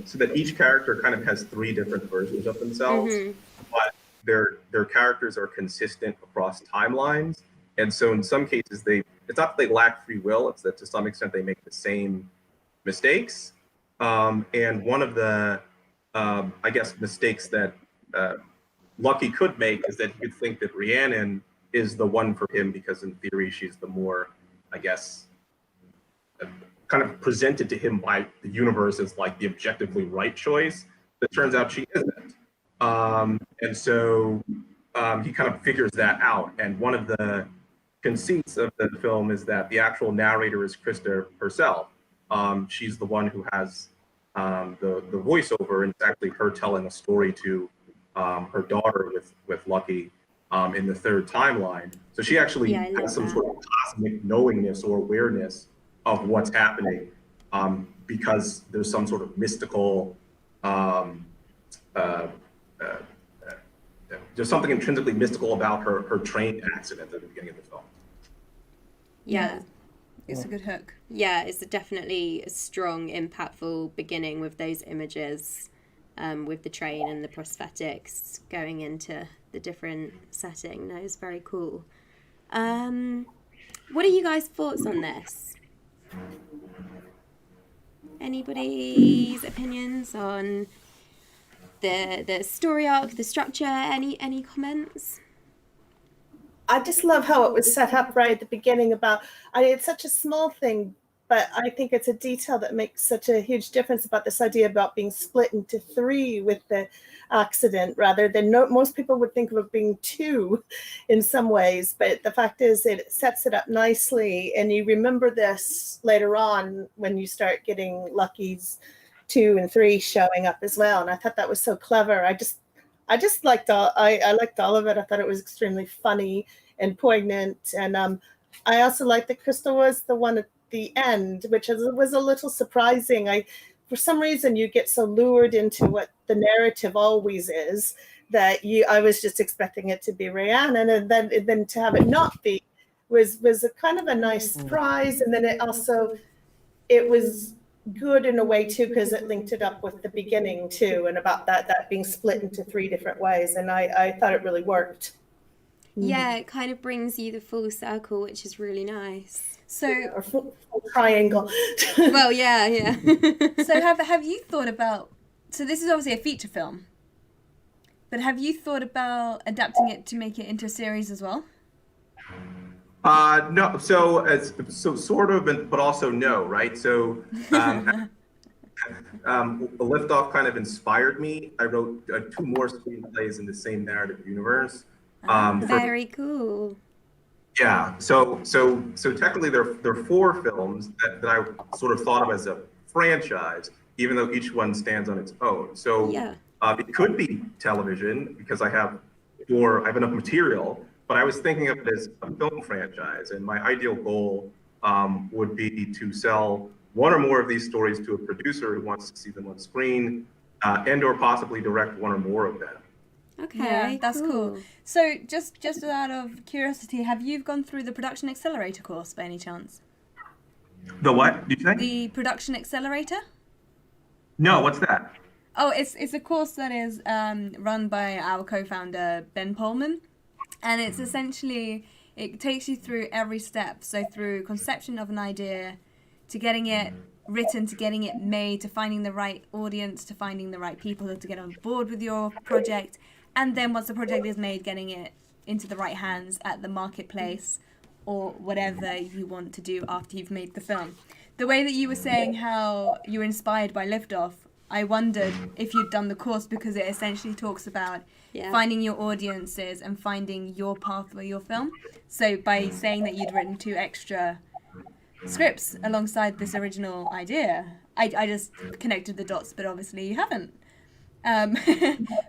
so that each character kind of has three different versions of themselves, but their characters are consistent across timelines, And so in some cases, it's not that they lack free will, it's that to some extent they make the same mistakes. And one of the, I guess, mistakes that Lucky could make is that he could think that Rhiannon is the one for him because in theory she's the more, I guess, kind of presented to him by the universe as like the objectively right choice. But it turns out she isn't. And so he kind of figures that out. And one of the conceits of the film is that the actual narrator is Krista herself. She's the one who has the voiceover, and it's actually her telling a story to her daughter with Lucky in the third timeline. So she actually has some sort of cosmic knowingness or awareness of what's happening because there's some sort of mystical, there's something intrinsically mystical about her train accident at the beginning of the film. Yeah. It's a good hook. Yeah, it's definitely a strong, impactful beginning with those images, with the train and the prosthetics going into the different setting. No, it's very cool. What are you guys' thoughts on this? Anybody's opinions on the story arc, the structure? Any comments? I just love how it was set up right at the beginning it's such a small thing, but I think it's a detail that makes such a huge difference about this idea about being split into three with the accident rather than most people would think of it being two in some ways. But the fact is it sets it up nicely. And you remember this later on when you start getting Lucky's 2 and 3 showing up as well. And I thought that was so clever. I just liked I liked all of it. I thought it was extremely funny and poignant. And I also liked that Crystal was the one at the end, which was a little surprising. For some reason, you get so lured into what the narrative always is that I was just expecting it to be Rhiannon, and then to have it not be was a kind of a nice surprise. And then it was good in a way too, because it linked it up with the beginning too, and about that being split into 3 different ways. And I thought it really worked. Yeah, it kind of brings you the full circle, which is really nice. So, or full triangle. Well, yeah. So have you thought about? So this is obviously a feature film, but have you thought about adapting it to make it into a series as well? No, so sort of, but also no, right? So Liftoff kind of inspired me. I wrote 2 more screenplays in the same narrative universe. Very cool. Yeah, so technically there are 4 films that I sort of thought of as a franchise, even though each one stands on its own. So it could be television because I have enough material. But I was thinking of it as a film franchise, and my ideal goal would be to sell 1 or more of these stories to a producer who wants to see them on screen, and or possibly direct 1 or more of them. Okay, yeah, that's cool. So just out of curiosity, have you gone through the Production Accelerator course by any chance? The what, did you say? The Production Accelerator? No, what's that? Oh, it's a course that is run by our co-founder, Ben Pullman. And it's essentially, it takes you through every step. So through conception of an idea, to getting it written, to getting it made, to finding the right audience, to finding the right people to get on board with your project. And then once the project is made, getting it into the right hands at the marketplace or whatever you want to do after you've made the film. The way that you were saying how you were inspired by Liftoff, I wondered if you'd done the course because it essentially talks about finding your audiences and finding your path for your film. So by saying that you'd written 2 extra scripts alongside this original idea, I just connected the dots, but obviously you haven't.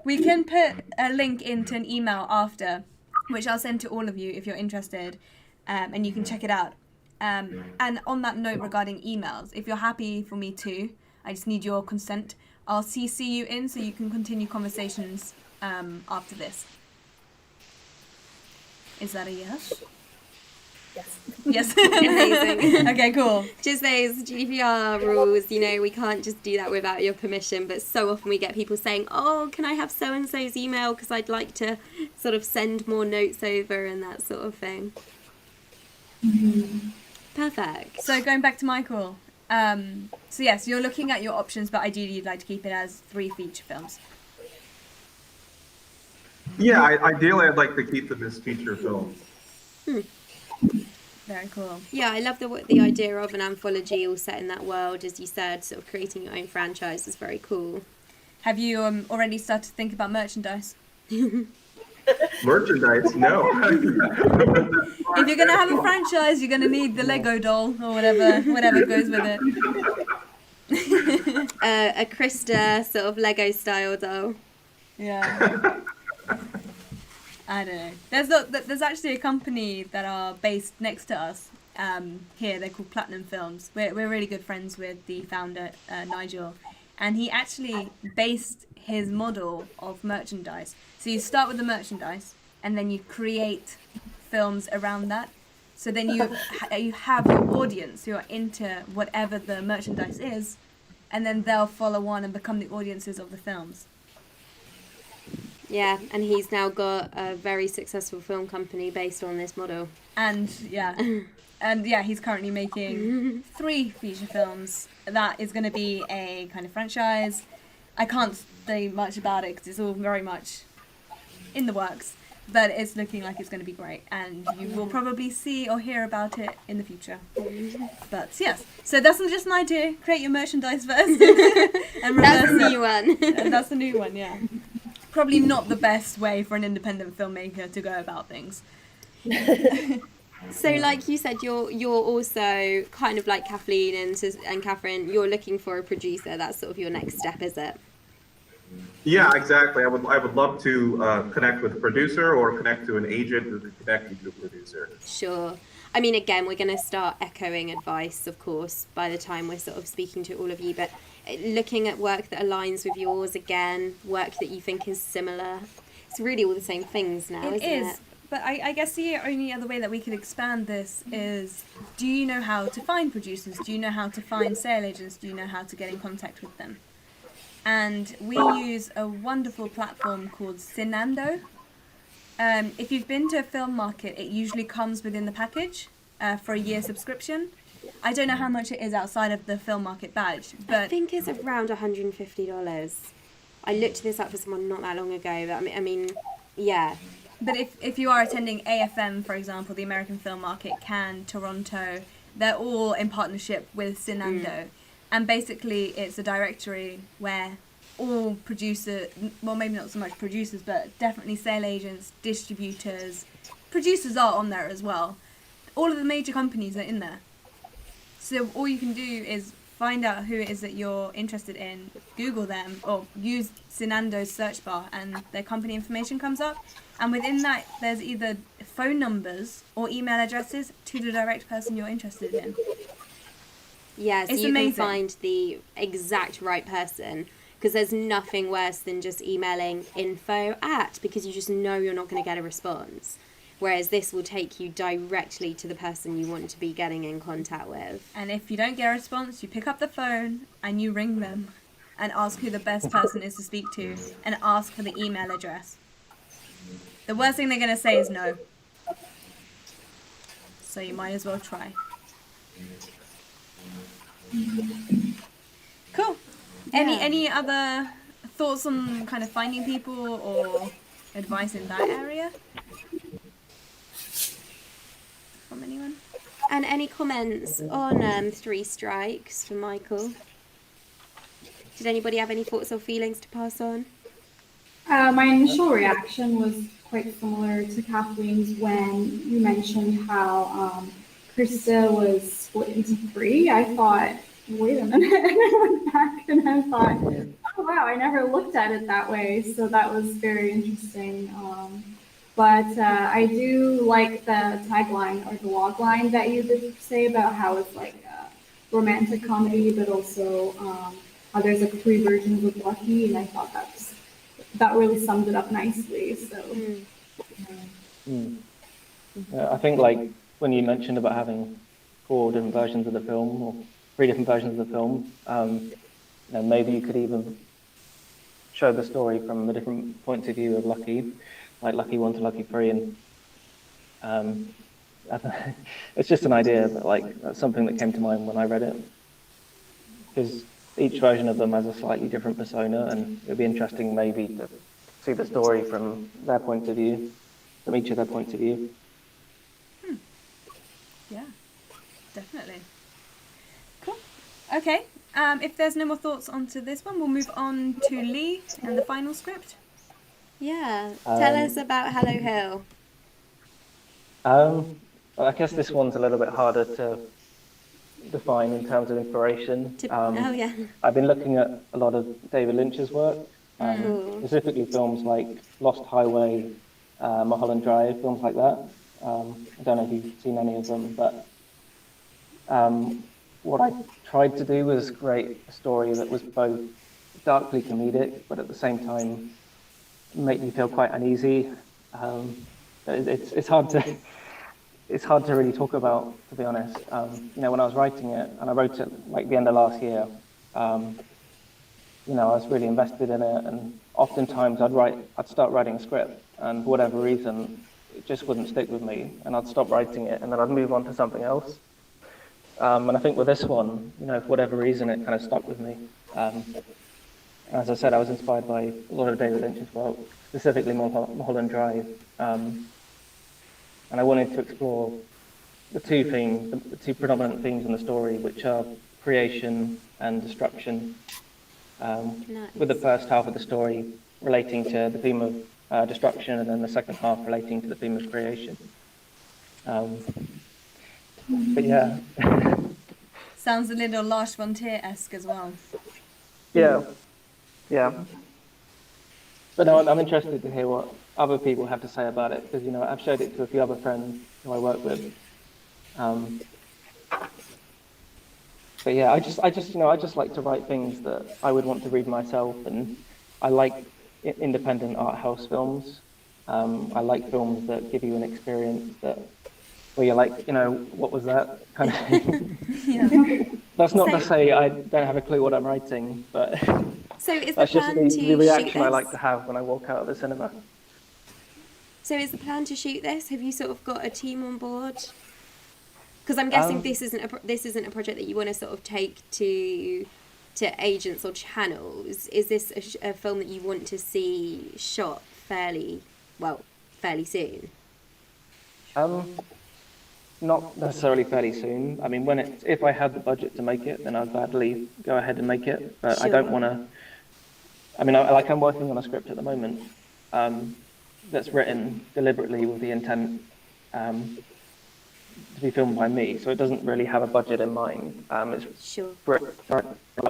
We can put a link into an email after, which I'll send to all of you if you're interested, and you can check it out. And on that note regarding emails, if you're happy for me to, I just need your consent. I'll CC you in so you can continue conversations after this. Is that a yes? Yes. Yes. Amazing. Okay, cool. Just those GDPR rules, we can't just do that without your permission, but so often we get people saying, oh, can I have so-and-so's email because I'd like to sort of send more notes over and that sort of thing. Perfect. So going back to Michael, so yes, you're looking at your options, but ideally you'd like to keep it as 3 feature films. Yeah, ideally I'd like to keep them as feature films. Very cool. Yeah, I love the idea of an anthology all set in that world, as you said, sort of creating your own franchise is very cool. Have you already started to think about merchandise? Merchandise, no. If you're gonna have a franchise, you're gonna need the Lego doll or whatever goes with it. A Krista sort of Lego style doll. Yeah. I don't know. There's actually a company that are based next to us here. They're called Platinum Films. We're really good friends with the founder, Nigel, and he actually based his model of merchandise. So you start with the merchandise, and then you create films around that. So then you have your audience who are into whatever the merchandise is, and then they'll follow on and become the audiences of the films. Yeah, and he's now got a very successful film company based on this model. And yeah, he's currently making 3 feature films. That is going to be a kind of franchise. I can't say much about it because it's all very much in the works, but it's looking like it's going to be great, and you will probably see or hear about it in the future. But yes, so that's just an idea. Create your merchandise first, and That's reverse the it. new one. And that's the new one, yeah. Probably not the best way for an independent filmmaker to go about things. So, like you said, you're also kind of like Kathleen and Katherine. You're looking for a producer. That's sort of your next step, is it? Yeah, exactly. I would love to connect with a producer or connect to an agent who could connect me to a producer. Sure. I mean, again, we're going to start echoing advice, of course, by the time we're sort of speaking to all of you, but looking at work that aligns with yours, again, work that you think is similar. It's really all the same things now, isn't it? But I guess the only other way that we could expand this is, do you know how to find producers? Do you know how to find sale agents? Do you know how to get in contact with them? And we use a wonderful platform called Cinando. If you've been to a film market, it usually comes within the package for a year subscription. I don't know how much it is outside of the film market badge, but I think it's around $150. I looked this up for someone not that long ago, but I mean, yeah. But if you are attending AFM, for example, the American Film Market, Cannes, Toronto, they're all in partnership with Cinando. And basically it's a directory where all producers, well, maybe not so much producers, but definitely sale agents, distributors, producers are on there as well. All of the major companies are in there. So all you can do is find out who it is that you're interested in, Google them, or use Cinando's search bar, and their company information comes up. And within that, there's either phone numbers or email addresses to the direct person you're interested in. Yeah, so It's you amazing. can find the exact right person, because there's nothing worse than just emailing info at, because you just know you're not going to get a response. Whereas this will take you directly to the person you want to be getting in contact with. And if you don't get a response, you pick up the phone and you ring them and ask who the best person is to speak to and ask for the email address. The worst thing they're going to say is no. So you might as well try. Cool. Any other thoughts on kind of finding people or advice in that area? From anyone? And any comments on 3 Strikes from Michael? Did anybody have any thoughts or feelings to pass on? My initial reaction was quite similar to Kathleen's when you mentioned how Krista was split into 3. I thought, wait a minute, and I went back and I thought, oh wow, I never looked at it that way. So that was very interesting. But I do like the tagline or the logline that you did say about how it's like a romantic comedy, but also how there's like 3 versions of Lucky, and I thought that really summed it up nicely. So I think like when you mentioned about having 4 different versions of the film or 3 different versions of the film, maybe you could even show the story from the different points of view of Lucky, like Lucky 1 to Lucky 3, and I don't know. It's just an idea, but like that's something that came to mind when I read it. Because each version of them has a slightly different persona, and it'd be interesting maybe to see the story from their point of view, from each of their points of view. Yeah, definitely. Cool. Okay. If there's no more thoughts onto this one, we'll move on to Lee and the final script. Yeah. Tell us about Hallow Hill. Well, I guess this one's a little bit harder to define in terms of inspiration. Oh, yeah. I've been looking at a lot of David Lynch's work, Cool. specifically films like Lost Highway, Mulholland Drive, films like that. I don't know if you've seen any of them, but what I tried to do was create a story that was both darkly comedic, but at the same time make me feel quite uneasy. It's hard to really talk about, to be honest. When I was writing it, and I wrote it like the end of last year, I was really invested in it, and oftentimes I'd start writing a script, and for whatever reason, it just wouldn't stick with me, and I'd stop writing it, and then I'd move on to something else. And I think with this one, for whatever reason, it kind of stuck with me. As I said, I was inspired by a lot of David Lynch's work, specifically Mulholland Drive. And I wanted to explore the two predominant themes in the story, which are creation and destruction, Nice. with the first half of the story relating to the theme of destruction, and then the second half relating to the theme of creation. But yeah. Sounds a little Lars von Trier-esque as well. Yeah. But no, I'm interested to hear what other people have to say about it, because I've showed it to a few other friends who I work with. But yeah, I just like to write things that I would want to read myself, and I like independent art house films. I like films that give you an experience where you're like, what was that kind of thing. Yeah. That's not to say I don't have a clue what I'm writing, but So is the that's just plan to the shoot reaction I this? like to have when I walk out of the cinema. So is the plan to shoot this? Have you sort of got a team on board? Because I'm guessing this isn't a project that you want to sort of take to agents or channels. Is this a film that you want to see shot fairly soon? Not necessarily fairly soon. I mean, if I had the budget to make it, then I'd gladly go ahead and make it. But I don't want to. I mean, I'm working on a script at the moment that's written deliberately with the intent to be filmed by me. So it doesn't really have a budget in mind. It's Sure. like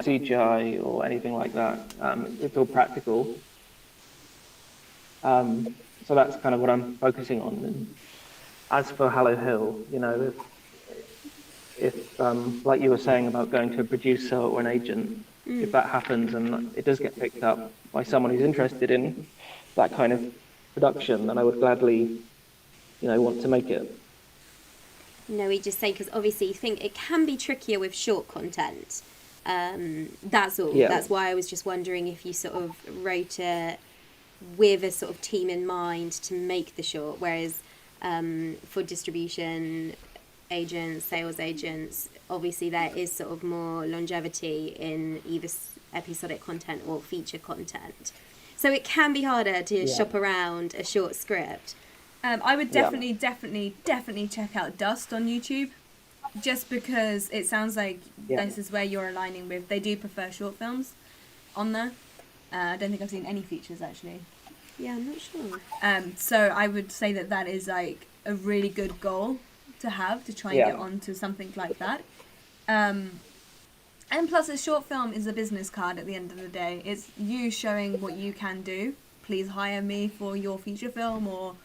CGI or anything like that. It's all practical. So that's kind of what I'm focusing on. And as for Hallow Hill, if like you were saying about going to a producer or an agent, if that happens and it does get picked up by someone who's interested in that kind of production, then I would gladly, want to make it. No, we just say, because obviously you think it can be trickier with short content. That's all. Yeah. That's why I was just wondering if you sort of wrote it with a sort of team in mind to make the short, whereas for distribution agents, sales agents, obviously there is sort of more longevity in either episodic content or feature content. So it can be harder to shop around a short script. I would definitely check out Dust on YouTube, just because it sounds like this is where you're aligning with. They do prefer short films on there. I don't think I've seen any features actually. Yeah, I'm not sure. So I would say that is like a really good goal to have, to try and get onto something like that. And plus, a short film is a business card at the end of the day. It's you showing what you can do. Please hire me for your feature film, or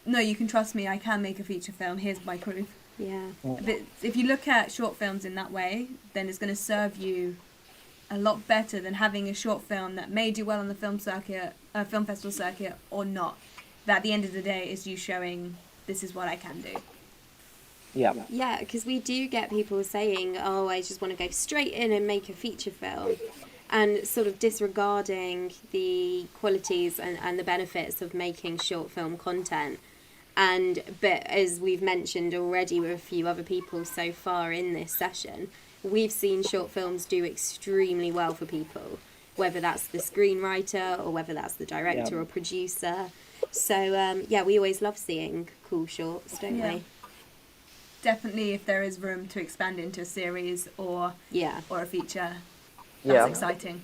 no, you can trust me, I can make a feature film. Here's my proof. Yeah. But if you look at short films in that way, then it's going to serve you a lot better than having a short film that may do well on the film festival circuit or not. That at the end of the day is you showing, this is what I can do. Yeah. Yeah, because we do get people saying, oh, I just want to go straight in and make a feature film, and sort of disregarding the qualities and the benefits of making short film content. But as we've mentioned already with a few other people so far in this session, we've seen short films do extremely well for people, whether that's the screenwriter or whether that's the director or producer. So we always love seeing cool shorts, don't we? Definitely, if there is room to expand into a series or a feature, that's exciting.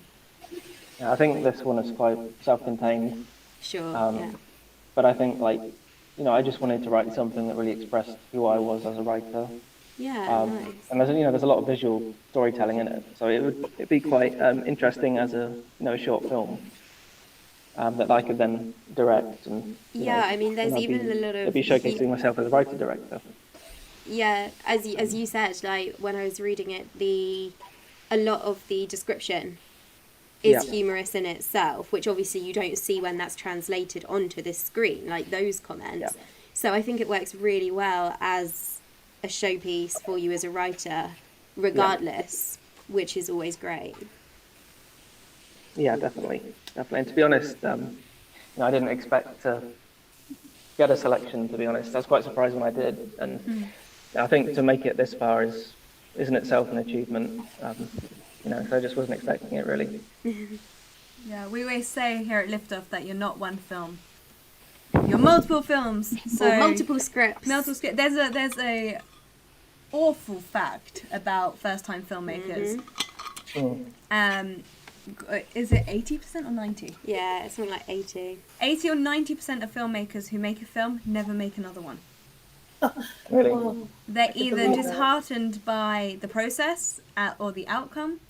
Yeah, I think this one is quite self-contained. Sure. But I think, like, I just wanted to write something that really expressed who I was as a writer. Nice. And there's a lot of visual storytelling in it, so it'd be quite interesting as a short film that I could then direct and I mean, there's even a lot of. It'd be showcasing myself as a writer director. Yeah, as you said, like when I was reading it, a lot of the description is humorous in itself, which obviously you don't see when that's translated onto this screen, like those comments. So I think it works really well as a showpiece for you as a writer, regardless, which is always great. Yeah, definitely. And to be honest, I didn't expect to get a selection, to be honest. I was quite surprised when I did, and I think to make it this far is in itself an achievement. So I just wasn't expecting it, really. Yeah, we always say here at Liftoff that you're not one film. You're multiple films. So or multiple scripts. There's a awful fact about first-time filmmakers. Is it 80% or 90? Yeah, it's something like 80. 80 or 90% of filmmakers who make a film never make another one. Really? They're either disheartened by the process or the outcome,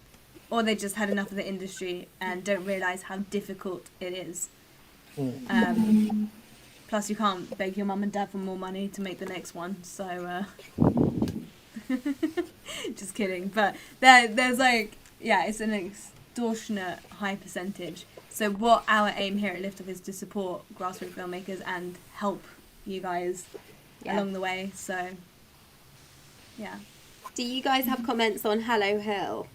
or they just had enough of the industry and don't realise how difficult it is. Plus, you can't beg your mum and dad for more money to make the next one, so... just kidding. But there's it's an extortionate high percentage. So what our aim here at Liftoff is to support grassroots filmmakers and help you guys along the way. So, Do you guys have comments on Hallow Hill?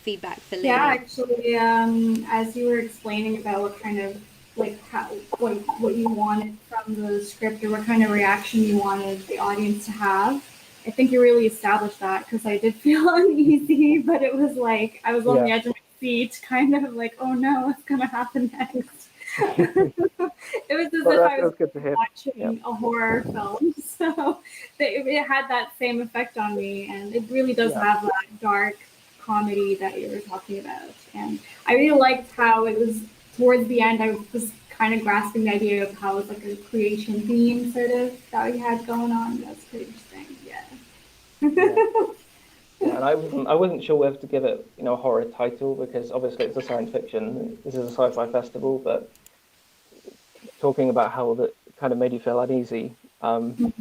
Feedback for Lee? Yeah, actually, as you were explaining about what kind of what you wanted from the script or what kind of reaction you wanted the audience to have, I think you really established that, because I did feel uneasy, but it was like I was on the edge of my seat, kind of like, oh no, what's gonna happen next? It was as if I was watching a horror film, so it had that same effect on me, and it really does have that dark comedy that you were talking about. And I really liked how it was towards the end. I was kind of grasping the idea of how it was like a creation theme sort of that we had going on. That's pretty interesting. And I wasn't sure whether to give it a horror title, because obviously it's a science fiction. This is a sci-fi festival, but talking about how that kind of made you feel uneasy. I'm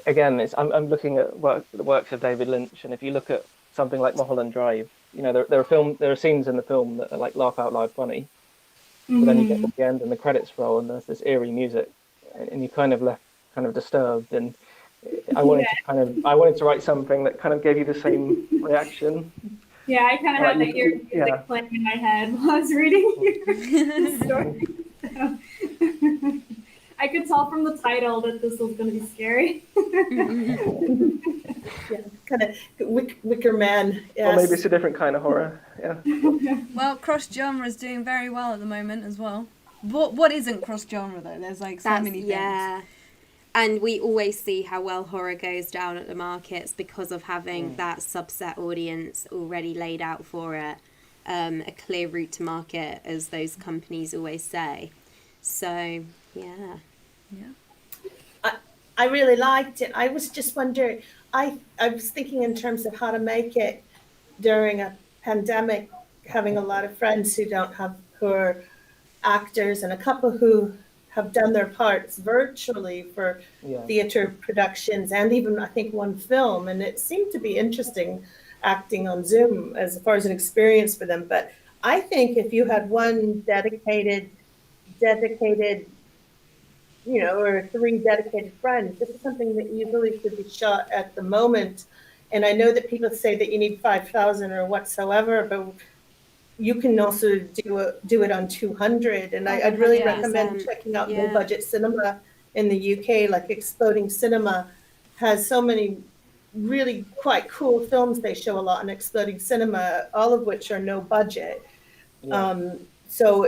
looking at the works of David Lynch, and if you look at something like Mulholland Drive, there are scenes in the film that are like laugh out loud funny, but then you get to the end and the credits roll and there's this eerie music, and you kind of left kind of disturbed. And I wanted to write something that kind of gave you the same reaction. Yeah, I kind of had that eerie music playing in my head while I was reading your story. So, I could tell from the title that this was going to be scary. Kind of Wicker Man. Yes. Or maybe it's a different kind of horror. Yeah. Well, cross-genre is doing very well at the moment as well. What isn't cross-genre though? There's like so many things. Yeah. And we always see how well horror goes down at the markets because of having that subset audience already laid out for it. A clear route to market, as those companies always say. So, yeah. I really liked it. I was just wondering, I was thinking in terms of how to make it during a pandemic, having a lot of friends who are actors, and a couple who have done their parts virtually for theater productions, and even I think one film, and it seemed to be interesting acting on Zoom as far as an experience for them. But I think if you had one dedicated, or 3 dedicated friends, this is something that easily could be shot at the moment. And I know that people say that you need 5,000 or whatsoever, but you can also do it on 200. And I'd really 100%. recommend checking out Yeah. low budget cinema in the UK, like Exploding Cinema has so many really quite cool films they show a lot in Exploding Cinema, all of which are no budget. Yeah. So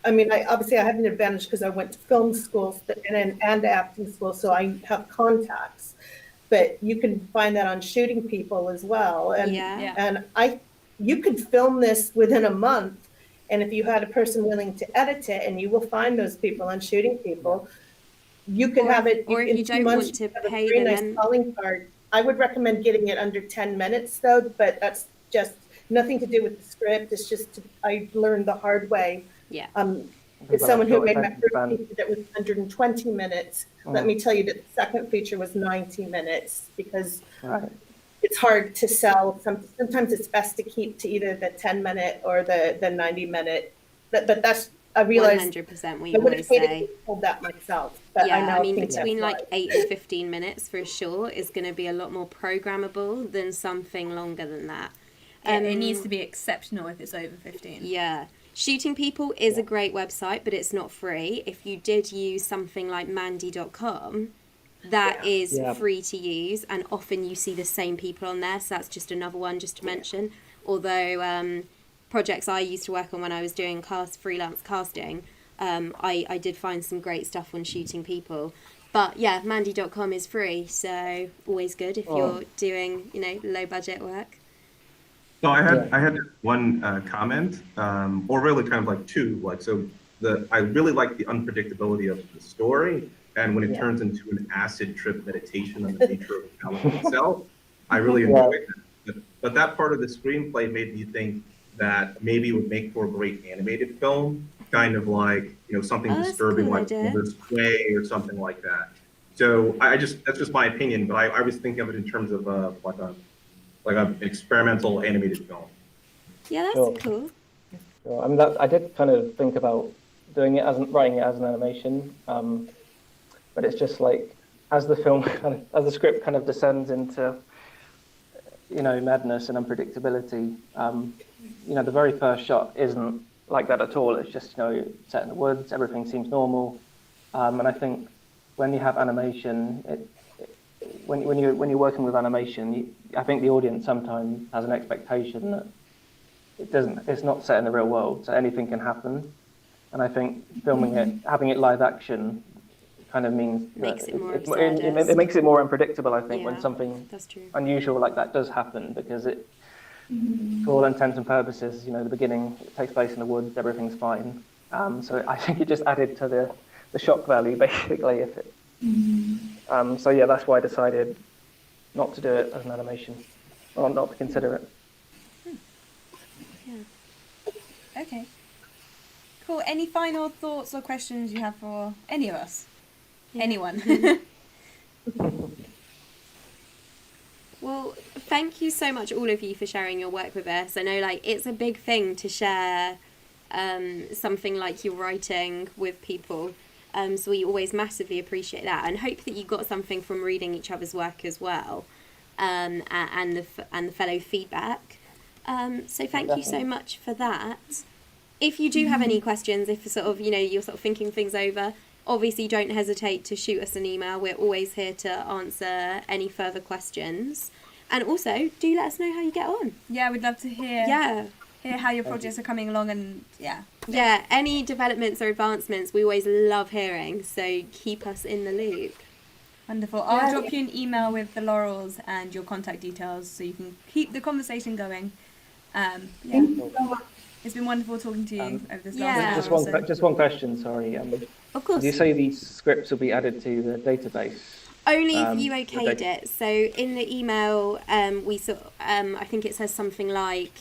I mean, obviously I have an advantage because I went to film school and acting school, so I have contacts. But you can find that on Shooting People as well. And Yeah. and you could film this within a month, and if you had a person willing to edit it, and you will find those people on Shooting People, you could have it or if in you 2 don't months. want to You have a pay very them, nice then calling card. I would recommend getting it under 10 minutes though, but that's just nothing to do with the script. It's just I learned the hard way. Yeah. It's someone who made my attention first span. feature that was 120 minutes. Let me tell you that the second feature was 90 minutes because Right. it's hard to sell. Sometimes it's best to keep to either the 10-minute or the 90-minute. But that's, I realized 100%, we I would always have hated say. to hold that myself. But Yeah, I now I mean, think between that's like why. 8 and 15 minutes for a short is going to be a lot more programmable than something longer than that. It needs to be exceptional if it's over 15. Yeah. Shooting People is a great website, but it's not free. If you did use something like mandy.com, that is Yeah. free to use, and often you see the same people on there, so that's just another one just to mention. Although projects I used to work on when I was doing freelance casting, I did find some great stuff on Shooting People. But yeah, mandy.com is free, so always good if you're doing, low budget work. So I had one comment, or really kind of like two. I really like the unpredictability of the story, and when it turns into an acid trip meditation on the nature of reality itself, I really enjoyed that. But that part of the screenplay made me think that maybe it would make for a great animated film, kind of like something disturbing cool like idea. Mother's Way or something like that. So that's just my opinion, but I was thinking of it in terms of like an experimental animated film. Yeah, that's Sure. cool. Sure. I mean, I did kind of think about writing it as an animation, but it's just like as the film, as the script kind of descends into, madness and unpredictability. The very first shot isn't like that at all. It's just set in the woods. Everything seems normal, and I think when you have animation, when you're working with animation, I think the audience sometimes has an expectation that it's not set in the real world, so anything can happen. And I think filming it, having it live action, kind of means Makes it more it absurdist. makes it more unpredictable. I think when Yeah, something that's true. unusual like that does happen, because for all intents and purposes, the beginning it takes place in the woods, everything's fine. So I think it just added to the shock value basically. If it. So yeah, that's why I decided not to do it as an animation, or not to consider it. Okay. Cool. Any final thoughts or questions you have for any of us? Yeah. Anyone? Well, thank you so much, all of you, for sharing your work with us. I know, it's a big thing to share something like your writing with people. So we always massively appreciate that, and hope that you got something from reading each other's work as well, and the fellow feedback. So thank you so much for that. If you do have any questions, if you're sort of thinking things over, obviously don't hesitate to shoot us an email. We're always here to answer any further questions. And also, do let us know how you get on. Yeah, we'd love to hear how your projects are coming along, and Yeah, any developments or advancements, we always love hearing. So keep us in the loop. Wonderful. I'll drop you an email with the laurels and your contact details so you can keep the conversation going. Thank you so much. It's been wonderful talking to you over this yeah. last Just hour or so. just one question. Sorry. Of course. Did you say these scripts will be added to the database? Only if you the okayed data- it. So in the email, I think it says something like,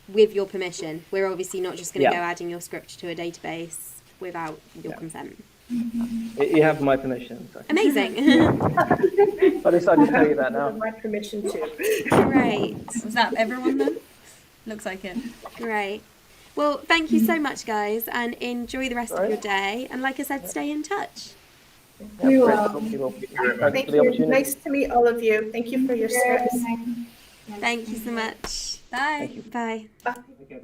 with your permission. We're obviously not just going to go adding your script to a database without your consent. You have my permission. So. Amazing. I decided to tell you that now. My permission to. Great. Was that everyone then? Looks like it. Great. Well, thank you so much, guys, and enjoy the rest of your day. And like I said, stay in touch. We will. Thank you. Thanks Thank for the you. opportunity. Nice to meet all of you. Thank you for your service. Thank you so much. Bye. Thank you. Bye. Bye. Okay.